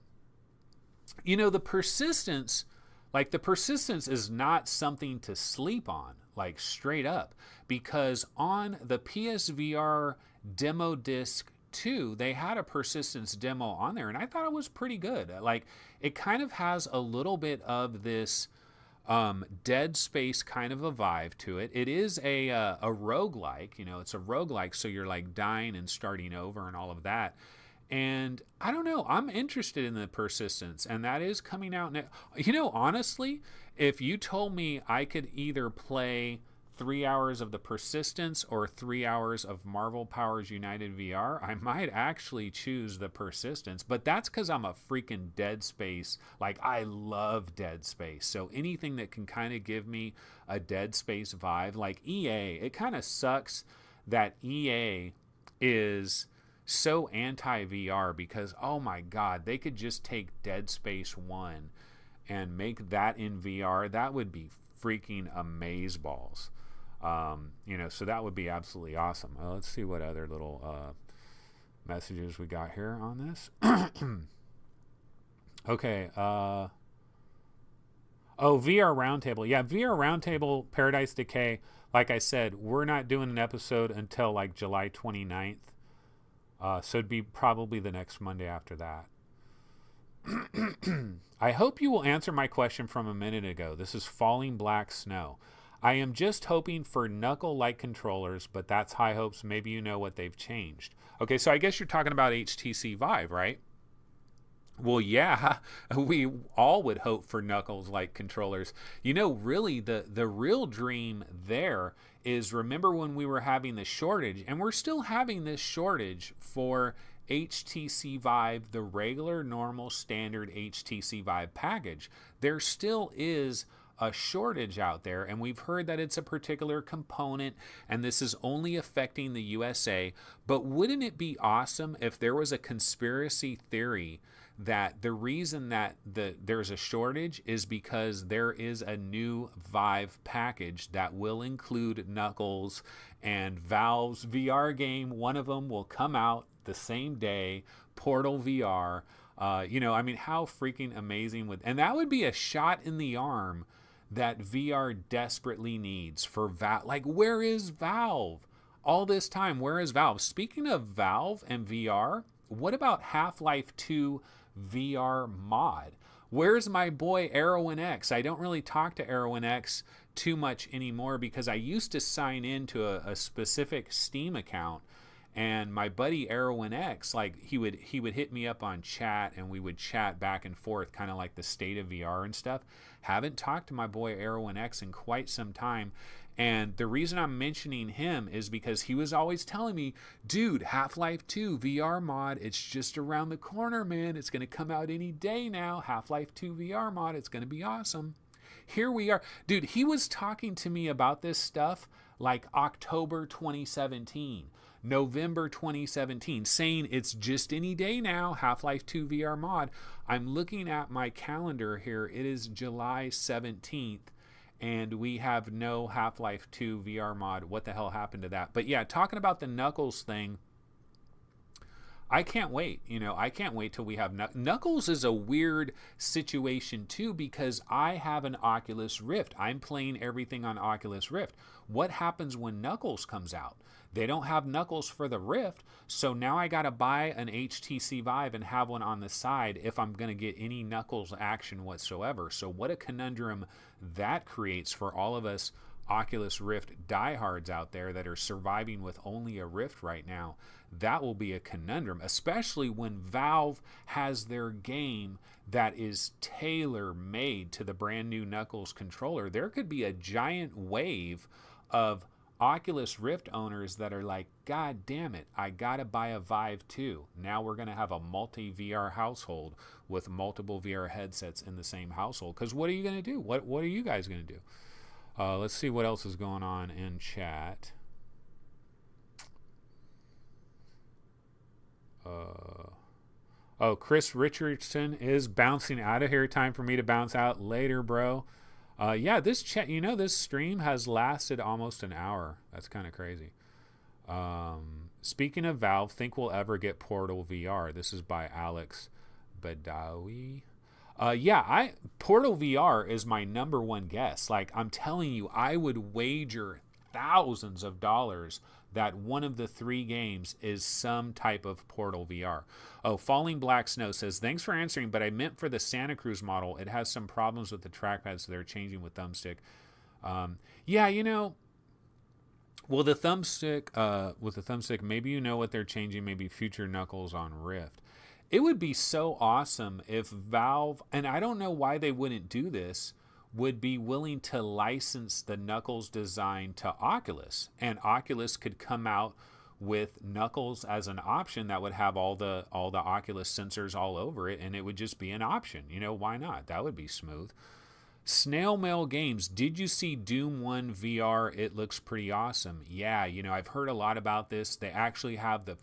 Persistence, the Persistence is not something to sleep on, like, straight up, because on the PSVR demo disc 2, they had a Persistence demo on there, and I thought it was pretty good. Like, it kind of has a little bit of this Dead Space kind of a vibe to it. It is a roguelike, it's a roguelike, so you're like dying and starting over and all of that. And I don't know, I'm interested in the Persistence, and that is coming out now. Honestly, if you told me I could either play 3 hours of the Persistence or 3 hours of Marvel Powers United VR, I might actually choose the Persistence. But that's because I'm a freaking Dead Space. Like, I love Dead Space. So anything that can kind of give me a Dead Space vibe, like EA, it kind of sucks that EA is so anti-VR, because, oh my God, they could just take Dead Space 1 and make that in VR. That would be freaking amazeballs. So that would be absolutely awesome. Let's see what other little messages we got here on this. Okay. VR Roundtable. Yeah, VR Roundtable, Paradise Decay. Like I said, we're not doing an episode until like July 29th. So it'd be probably the next Monday after that. I hope you will answer my question from a minute ago. This is Falling Black Snow. I am just hoping for knuckle-like controllers, but that's high hopes. Maybe you know what they've changed. Okay, so I guess you're talking about HTC Vive, right? Well, yeah, we all would hope for knuckles-like controllers. Really, the real dream there is, remember when we were having the shortage, and we're still having this shortage for HTC Vive, the regular, normal, standard HTC Vive package. There still is a shortage out there, and we've heard that it's a particular component, and this is only affecting the USA. But wouldn't it be awesome if there was a conspiracy theory that the reason that there's a shortage is because there is a new Vive package that will include Knuckles, and Valve's VR game, one of them, will come out the same day, Portal VR. How freaking amazing and that would be a shot in the arm that VR desperately needs for Valve. Like, where is Valve? All this time, where is Valve? Speaking of Valve and VR, what about Half-Life 2 VR mod? Where's my boy Erwin X? I don't really talk to Erwin X too much anymore, because I used to sign into a specific Steam account, and my buddy Erwin X, like, he would hit me up on chat, and we would chat back and forth, kind of like the state of VR and stuff. Haven't talked to my boy Erwin X in quite some time. And the reason I'm mentioning him is because he was always telling me, dude, Half-Life 2 VR mod, it's just around the corner, man. It's going to come out any day now. Half-Life 2 VR mod, it's going to be awesome. Here we are. Dude, he was talking to me about this stuff like October 2017, November 2017, saying it's just any day now, Half-Life 2 VR mod. I'm looking at my calendar here. It is July 17th. And we have no Half-Life 2 VR mod. What the hell happened to that? But yeah, talking about the Knuckles thing, I can't wait. I can't wait till we have Knuckles is a weird situation too, because I have an Oculus Rift. I'm playing everything on Oculus Rift. What happens when Knuckles comes out? They don't have Knuckles for the Rift, so now I got to buy an HTC Vive and have one on the side if I'm going to get any Knuckles action whatsoever. So what a conundrum that creates for all of us Oculus Rift diehards out there that are surviving with only a Rift right now. That will be a conundrum, especially when Valve has their game that is tailor-made to the brand new Knuckles controller. There could be a giant wave of Oculus Rift owners that are like, God damn it, I gotta buy a Vive 2. Now we're gonna have a multi VR household with multiple VR headsets in the same household. Because what are you gonna do? What are you guys gonna do? Let's see what else is going on in chat. Chris Richardson is bouncing out of here. Time for me to bounce out later, bro. Yeah, this chat, this stream has lasted almost an hour. That's kind of crazy. Speaking of Valve, think we'll ever get Portal VR? This is by Alex Badawi. Yeah, Portal VR is my number one guess. Like, I'm telling you, I would wager thousands of dollars that one of the 3 games is some type of Portal VR. Oh, Falling Black Snow says, thanks for answering, but I meant for the Santa Cruz model. It has some problems with the trackpad, so they're changing with thumbstick. Yeah, well, the thumbstick, maybe you know what they're changing, maybe future Knuckles on Rift. It would be so awesome if Valve, and I don't know why they wouldn't do this, would be willing to license the Knuckles design to Oculus, and Oculus could come out with Knuckles as an option that would have all the Oculus sensors all over it, and it would just be an option. Why not? That would be smooth. Snail Mail Games, did you see Doom 1 VR? It looks pretty awesome. Yeah, I've heard a lot about this. They actually have the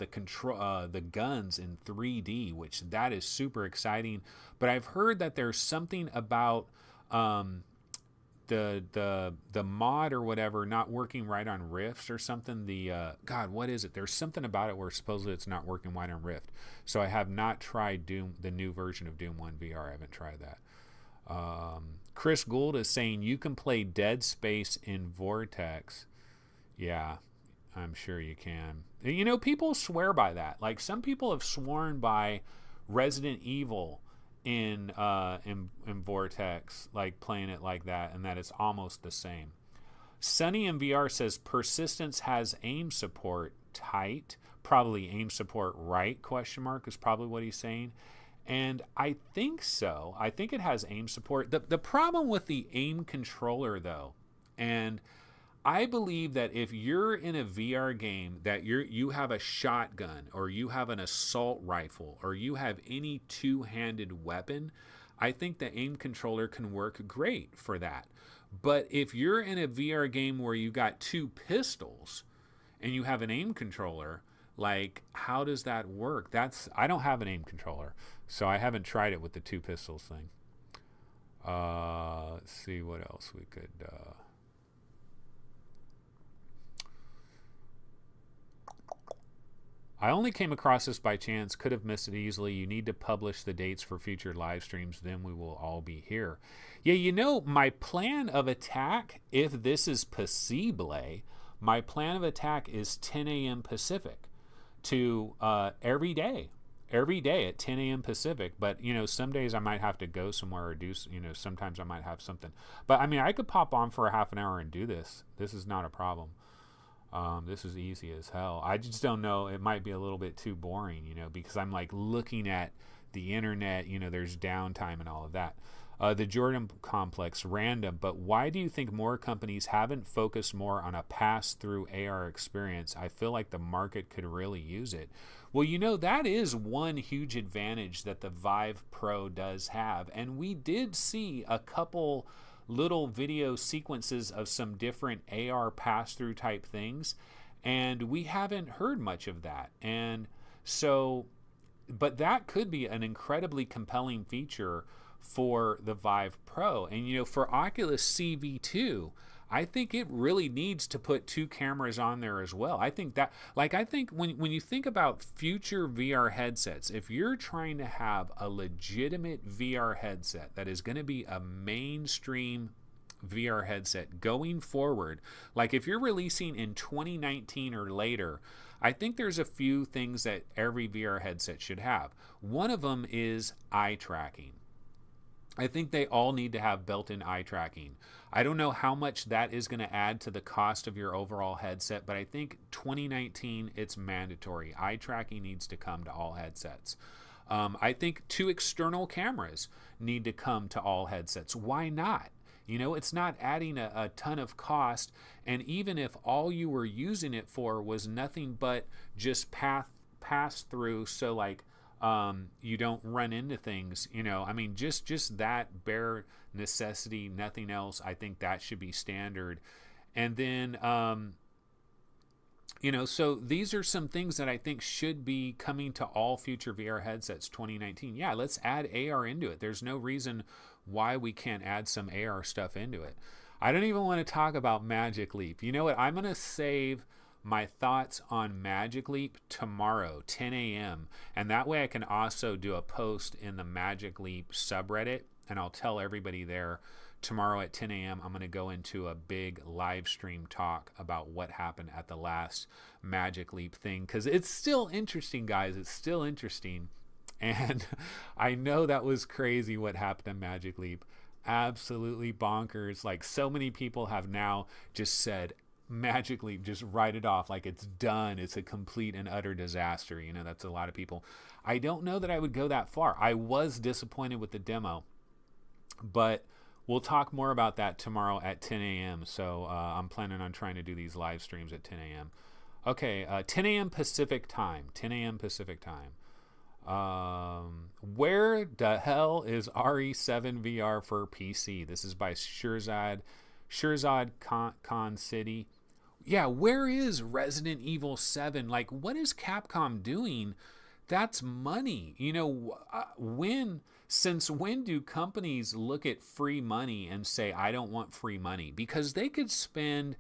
control, the guns in 3D, which that is super exciting. But I've heard that there's something about the mod or whatever not working right on Rifts or something. God, what is it? There's something about it where supposedly it's not working right on Rift. So I have not tried the new version of Doom 1 VR. I haven't tried that. Chris Gould is saying you can play Dead Space in Vortex. Yeah, I'm sure you can. People swear by that. Like, some people have sworn by Resident Evil in Vortex, like playing it like that, and that it's almost the same. Sunny in VR says persistence has aim support tight, probably aim support right, ? Is probably what he's saying. And I think so. I think it has aim support. The problem with the aim controller, though, and I believe that if you're in a VR game that you have a shotgun or you have an assault rifle or you have any two-handed weapon, I think the aim controller can work great for that. But if you're in a VR game where you got 2 pistols and you have an aim controller, like, how does that work? I don't have an aim controller, so I haven't tried it with the 2 pistols thing. Let's see what else we could... I only came across this by chance, could have missed it easily. You need to publish the dates for future live streams, then we will all be here. Yeah, my plan of attack, if this is possible, my plan of attack is 10 a.m. Pacific to every day at 10 a.m. Pacific. But, some days I might have to go somewhere or do, sometimes I might have something. But, I could pop on for a half an hour and do this. This is not a problem. This is easy as hell. I just don't know. It might be a little bit too boring, because I'm like looking at the internet, there's downtime and all of that. The Jordan Complex, random, but why do you think more companies haven't focused more on a pass-through AR experience? I feel like the market could really use it. Well, that is one huge advantage that the Vive Pro does have. And we did see a couple little video sequences of some different AR pass-through type things, and we haven't heard much of that. And so, but that could be an incredibly compelling feature for the Vive Pro. And for Oculus CV2, I think it really needs to put 2 cameras on there as well. I think when you think about future VR headsets, if you're trying to have a legitimate VR headset that is going to be a mainstream VR headset going forward, like if you're releasing in 2019 or later, I think there's a few things that every VR headset should have. One of them is eye tracking. I think they all need to have built-in eye tracking. I don't know how much that is going to add to the cost of your overall headset, but I think 2019, it's mandatory. Eye tracking needs to come to all headsets. I think 2 external cameras need to come to all headsets. Why not? It's not adding a ton of cost. And even if all you were using it for was nothing but just pass through, so like you don't run into things, I mean, just that bare necessity, nothing else. I think that should be standard. And then so these are some things that I think should be coming to all future VR headsets 2019. Yeah, let's add AR into it. There's no reason why we can't add some AR stuff into it. I don't even want to talk about Magic Leap. You know what? I'm going to save my thoughts on Magic Leap tomorrow, 10 a.m. And that way I can also do a post in the Magic Leap subreddit, and I'll tell everybody there tomorrow at 10 a.m. I'm going to go into a big live stream talk about what happened at the last Magic Leap thing, because it's still interesting, guys. It's still interesting. And I know that was crazy what happened at Magic Leap. Absolutely bonkers. Like, so many people have now just said, Magic Leap, just write it off like it's done. It's a complete and utter disaster. That's a lot of people. I don't know that I would go that far. I was disappointed with the demo, but we'll talk more about that tomorrow at 10 a.m. So I'm planning on trying to do these live streams at 10 a.m. Okay, 10 a.m. Pacific time. 10 a.m. Pacific time. Where the hell is RE7 VR for PC? This is by Shirzad Khan City. Yeah, where is Resident Evil 7? Like, what is Capcom doing? That's money. Since when do companies look at free money and say, I don't want free money? Because they could spend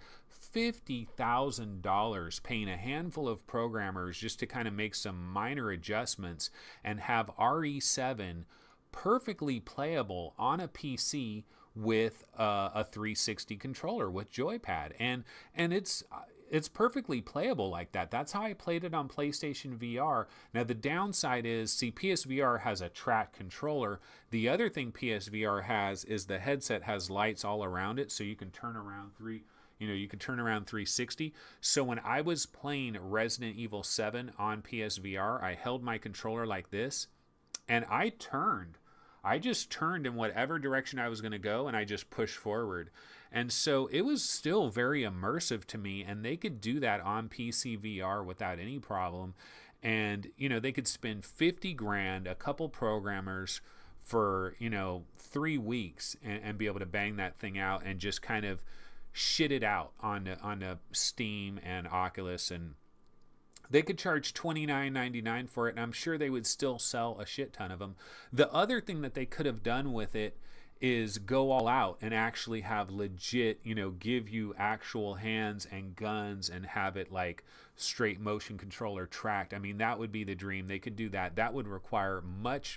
$50,000 paying a handful of programmers just to kind of make some minor adjustments and have RE7 perfectly playable on a PC with a 360 controller with joypad, and it's perfectly playable like that. That's how I played it on PlayStation VR. Now the downside is, PSVR has a track controller. The other thing PSVR has is the headset has lights all around it, so you can turn around 360. So when I was playing Resident Evil 7 on PSVR, I held my controller like this, and I just turned in whatever direction I was going to go, and I just pushed forward. And so it was still very immersive to me, and they could do that on PC VR without any problem. And, they could spend 50 grand, a couple programmers for, 3 weeks and be able to bang that thing out and just kind of shit it out on Steam and Oculus, and they could charge $29.99 for it, and I'm sure they would still sell a shit ton of them. The other thing that they could have done with it is go all out and actually have legit, give you actual hands and guns and have it like straight motion controller tracked. I mean, that would be the dream. They could do that. That would require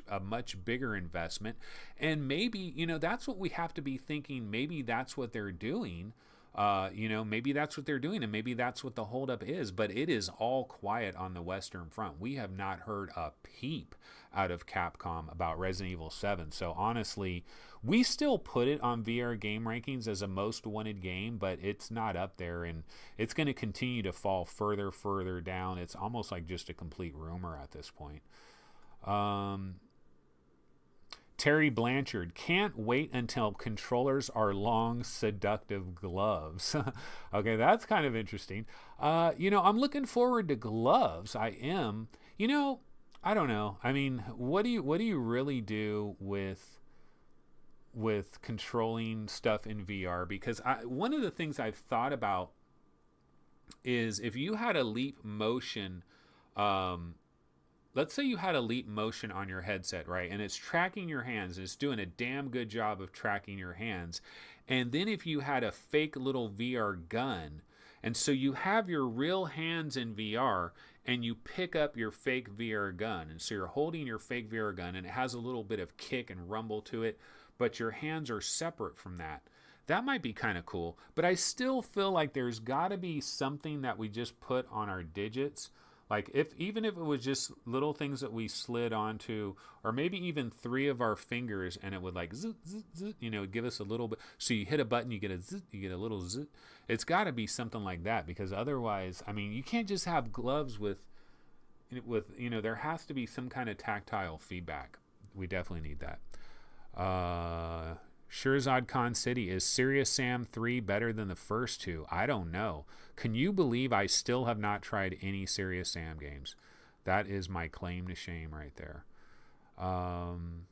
a much bigger investment. And maybe, that's what we have to be thinking. Maybe that's what they're doing. Maybe that's what they're doing, and maybe that's what the holdup is, but it is all quiet on the Western front. We have not heard a peep out of Capcom about Resident Evil 7. So honestly, we still put it on VR game rankings as a most wanted game, but it's not up there, and it's going to continue to fall further down. It's almost like just a complete rumor at this point. Terry Blanchard, can't wait until controllers are long, seductive gloves. Okay, that's kind of interesting. I'm looking forward to gloves. I am. I don't know. I mean, what do you really do with controlling stuff in VR? Because one of the things I've thought about is if you had a Leap Motion, let's say you had a Leap Motion on your headset, right? And it's tracking your hands. It's doing a damn good job of tracking your hands. And then if you had a fake little VR gun, and so you have your real hands in VR, and you pick up your fake VR gun. And so you're holding your fake VR gun, and it has a little bit of kick and rumble to it, but your hands are separate from that. That might be kind of cool. But I still feel like there's got to be something that we just put on our digits. Like even if it was just little things that we slid onto, or maybe even 3 of our fingers, and it would like zzz, zzz, zzz, give us a little bit. So you hit a button, you get a zzz, you get a little zzz. It's got to be something like that, because otherwise, I mean, you can't just have gloves with there has to be some kind of tactile feedback. We definitely need that. Shirzad Khan City, is Serious Sam 3 better than the first two? I don't know. Can you believe I still have not tried any Serious Sam games? That is my claim to shame right there. I'm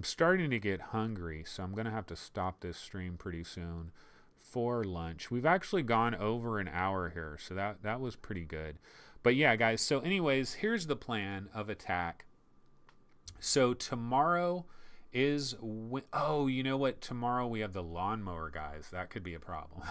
starting to get hungry, so I'm going to have to stop this stream pretty soon for lunch. We've actually gone over an hour here, so that was pretty good. But yeah, guys, so anyways, here's the plan of attack. So tomorrow is oh, you know what? Tomorrow we have the lawnmower, guys. That could be a problem.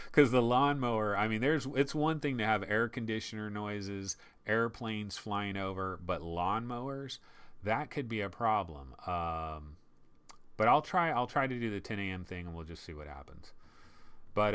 Because the lawnmower, I mean, it's one thing to have air conditioner noises, airplanes flying over, but lawnmowers, that could be a problem. But I'll try to do the 10 a.m. thing, and we'll just see what happens. But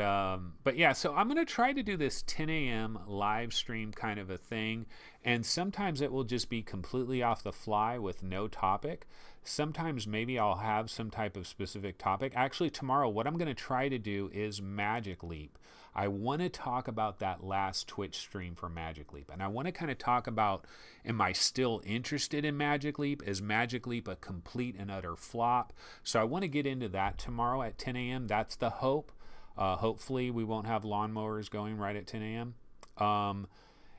yeah, so I'm going to try to do this 10 a.m. live stream kind of a thing. And sometimes it will just be completely off the fly with no topic. Sometimes maybe I'll have some type of specific topic. Actually, tomorrow, what I'm going to try to do is Magic Leap. I want to talk about that last Twitch stream for Magic Leap. And I want to kind of talk about, am I still interested in Magic Leap? Is Magic Leap a complete and utter flop? So I want to get into that tomorrow at 10 a.m. That's the hope. Hopefully we won't have lawnmowers going right at 10 a.m.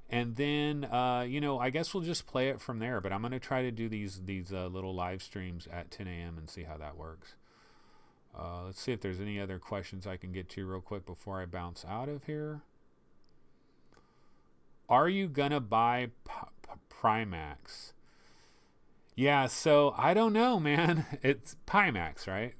And then, I guess we'll just play it from there. But I'm going to try to do these little live streams at 10 a.m. and see how that works. Let's see if there's any other questions I can get to real quick before I bounce out of here. Are you going to buy Primax? Yeah, so I don't know, man. It's Pimax, right?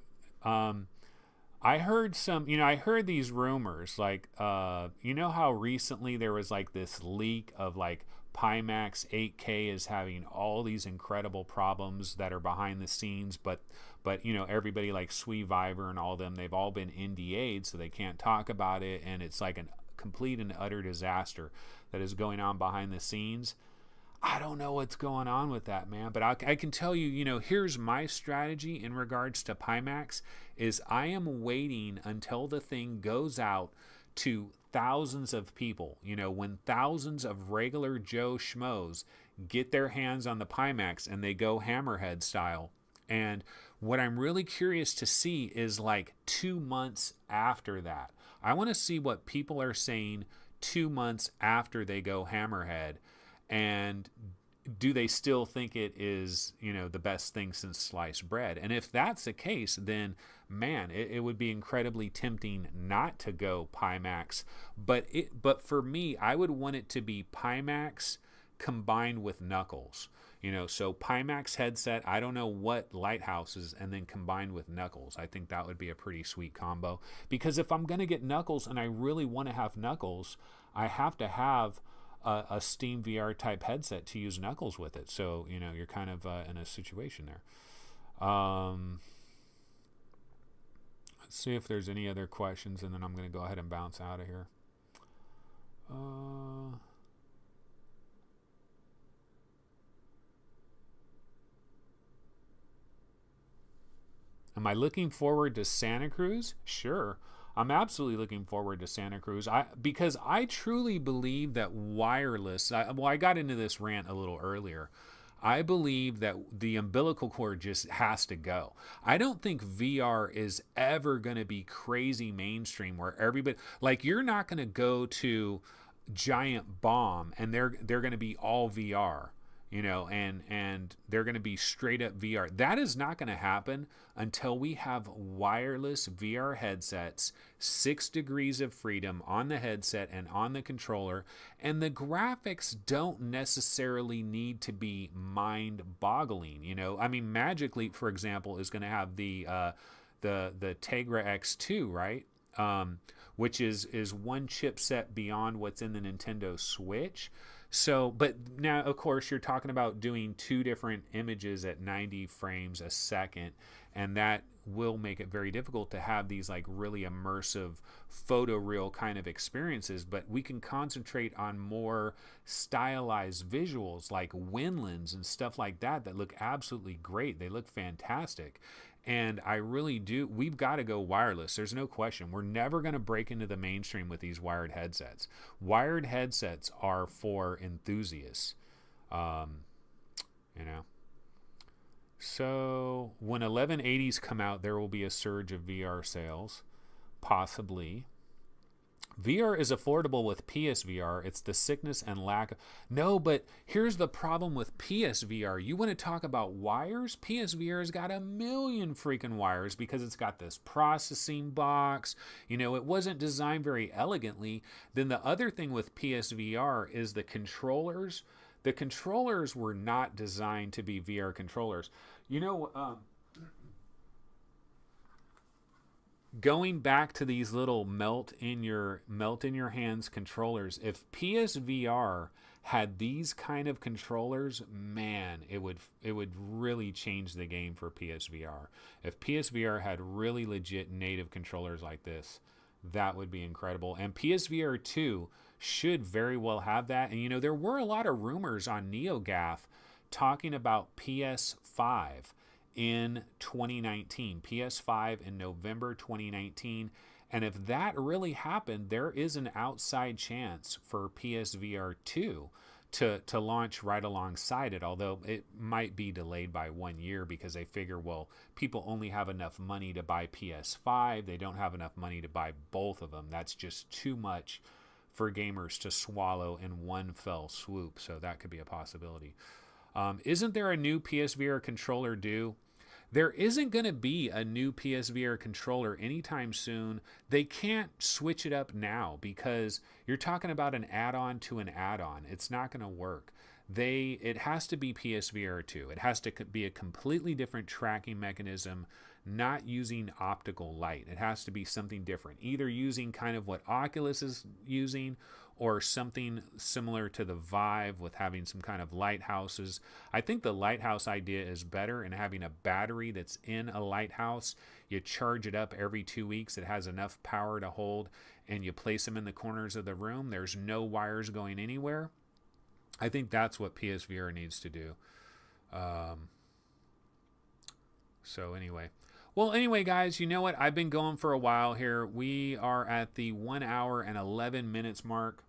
I heard I heard these rumors, like, how recently there was like this leak of like Pimax 8K is having all these incredible problems that are behind the scenes, but everybody like Sweeviver and all of them, they've all been NDA'd, so they can't talk about it, and it's like a complete and utter disaster that is going on behind the scenes. I don't know what's going on with that, man. But I can tell you, here's my strategy in regards to Pimax is I am waiting until the thing goes out to thousands of people. When thousands of regular Joe Schmoes get their hands on the Pimax and they go hammerhead style. And what I'm really curious to see is like 2 months after that. I want to see what people are saying 2 months after they go hammerhead. And do they still think it is, the best thing since sliced bread? And if that's the case, then, man, it would be incredibly tempting not to go Pimax. But for me, I would want it to be Pimax combined with Knuckles. So Pimax headset, I don't know what lighthouses, and then combined with Knuckles. I think that would be a pretty sweet combo. Because if I'm going to get Knuckles and I really want to have Knuckles, I have to have a Steam VR type headset to use Knuckles with it. So, you're kind of in a situation there. Let's see if there's any other questions, and then I'm going to go ahead and bounce out of here. Am I looking forward to Santa Cruz? Sure. I'm absolutely looking forward to Santa Cruz because I truly believe that wireless, I got into this rant a little earlier. I believe that the umbilical cord just has to go. I don't think VR is ever going to be crazy mainstream where everybody, like, you're not going to go to Giant Bomb and they're going to be all VR. And they're going to be straight up VR. That is not going to happen until we have wireless VR headsets, 6 degrees of freedom on the headset and on the controller. And the graphics don't necessarily need to be mind-boggling. I mean, Magic Leap, for example, is going to have the Tegra X2, right? Which is one chipset beyond what's in the Nintendo Switch. So, but now, of course, you're talking about doing 2 different images at 90 frames a second, and that will make it very difficult to have these like really immersive photoreal kind of experiences. But we can concentrate on more stylized visuals like Windlands and stuff like that look absolutely great. They look fantastic. And I really do. We've got to go wireless. There's no question. We're never going to break into the mainstream with these wired headsets. Wired headsets are for enthusiasts. So when 1180s come out, there will be a surge of VR sales, possibly. VR is affordable with PSVR. It's the sickness and lack of... No, but here's the problem with PSVR. You want to talk about wires? PSVR's got a million freaking wires because it's got this processing box. You know, it wasn't designed very elegantly. Then the other thing with PSVR is the controllers. The controllers were not designed to be VR controllers. You know, going back to these little melt in your hands controllers, if PSVR had these kind of controllers, man, it would really change the game for PSVR. If PSVR had really legit native controllers like this, that would be incredible. And PSVR 2 should very well have that. And you know, there were a lot of rumors on NeoGAF talking about PS5 in 2019, PS5 in November 2019. And if that really happened, there is an outside chance for PSVR 2 to launch right alongside it, although it might be delayed by 1 year because they figure, well, people only have enough money to buy PS5. They don't have enough money to buy both of them. That's just too much for gamers to swallow in one fell swoop. So that could be a possibility. Isn't there a new PSVR controller due? There isn't going to be a new PSVR controller anytime soon. They can't switch it up now because you're talking about an add-on to an add-on. It's not going to work. It has to be PSVR 2. It has to be a completely different tracking mechanism, not using optical light. It has to be something different, either using kind of what Oculus is using or something similar to the Vive with having some kind of lighthouses. I think the lighthouse idea is better, and having a battery that's in a lighthouse. You charge it up every 2 weeks. It has enough power to hold, and you place them in the corners of the room. There's no wires going anywhere. I think that's what PSVR needs to do. So anyway. Well, anyway, guys, you know what? I've been going for a while here. We are at the 1 hour and 11 minutes mark.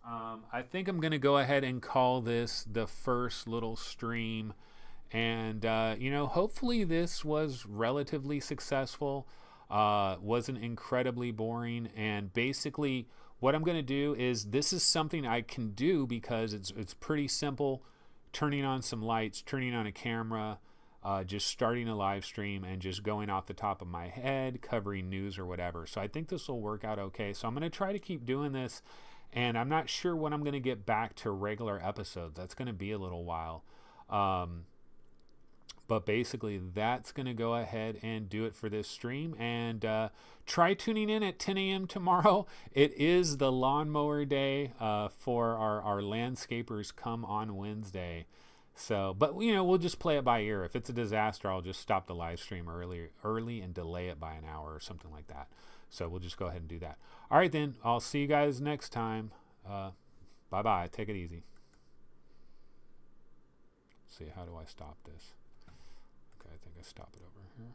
I think I'm going to go ahead and call this the first little stream. And, you know, hopefully this was relatively successful. Wasn't incredibly boring. And basically what I'm going to do is, this is something I can do because it's pretty simple. Turning on some lights, turning on a camera, just starting a live stream and just going off the top of my head, covering news or whatever. So I think this will work out okay. So I'm going to try to keep doing this. And I'm not sure when I'm going to get back to regular episodes. That's going to be a little while. But basically, that's going to go ahead and do it for this stream. And try tuning in at 10 a.m. tomorrow. It is the lawnmower day for our landscapers come on Wednesday. So, but, you know, we'll just play it by ear. If it's a disaster, I'll just stop the live stream early and delay it by an hour or something like that. So we'll just go ahead and do that. All right, then. I'll see you guys next time. Bye-bye. Take it easy. Let's see, how do I stop this? Okay, I think I stop it over here.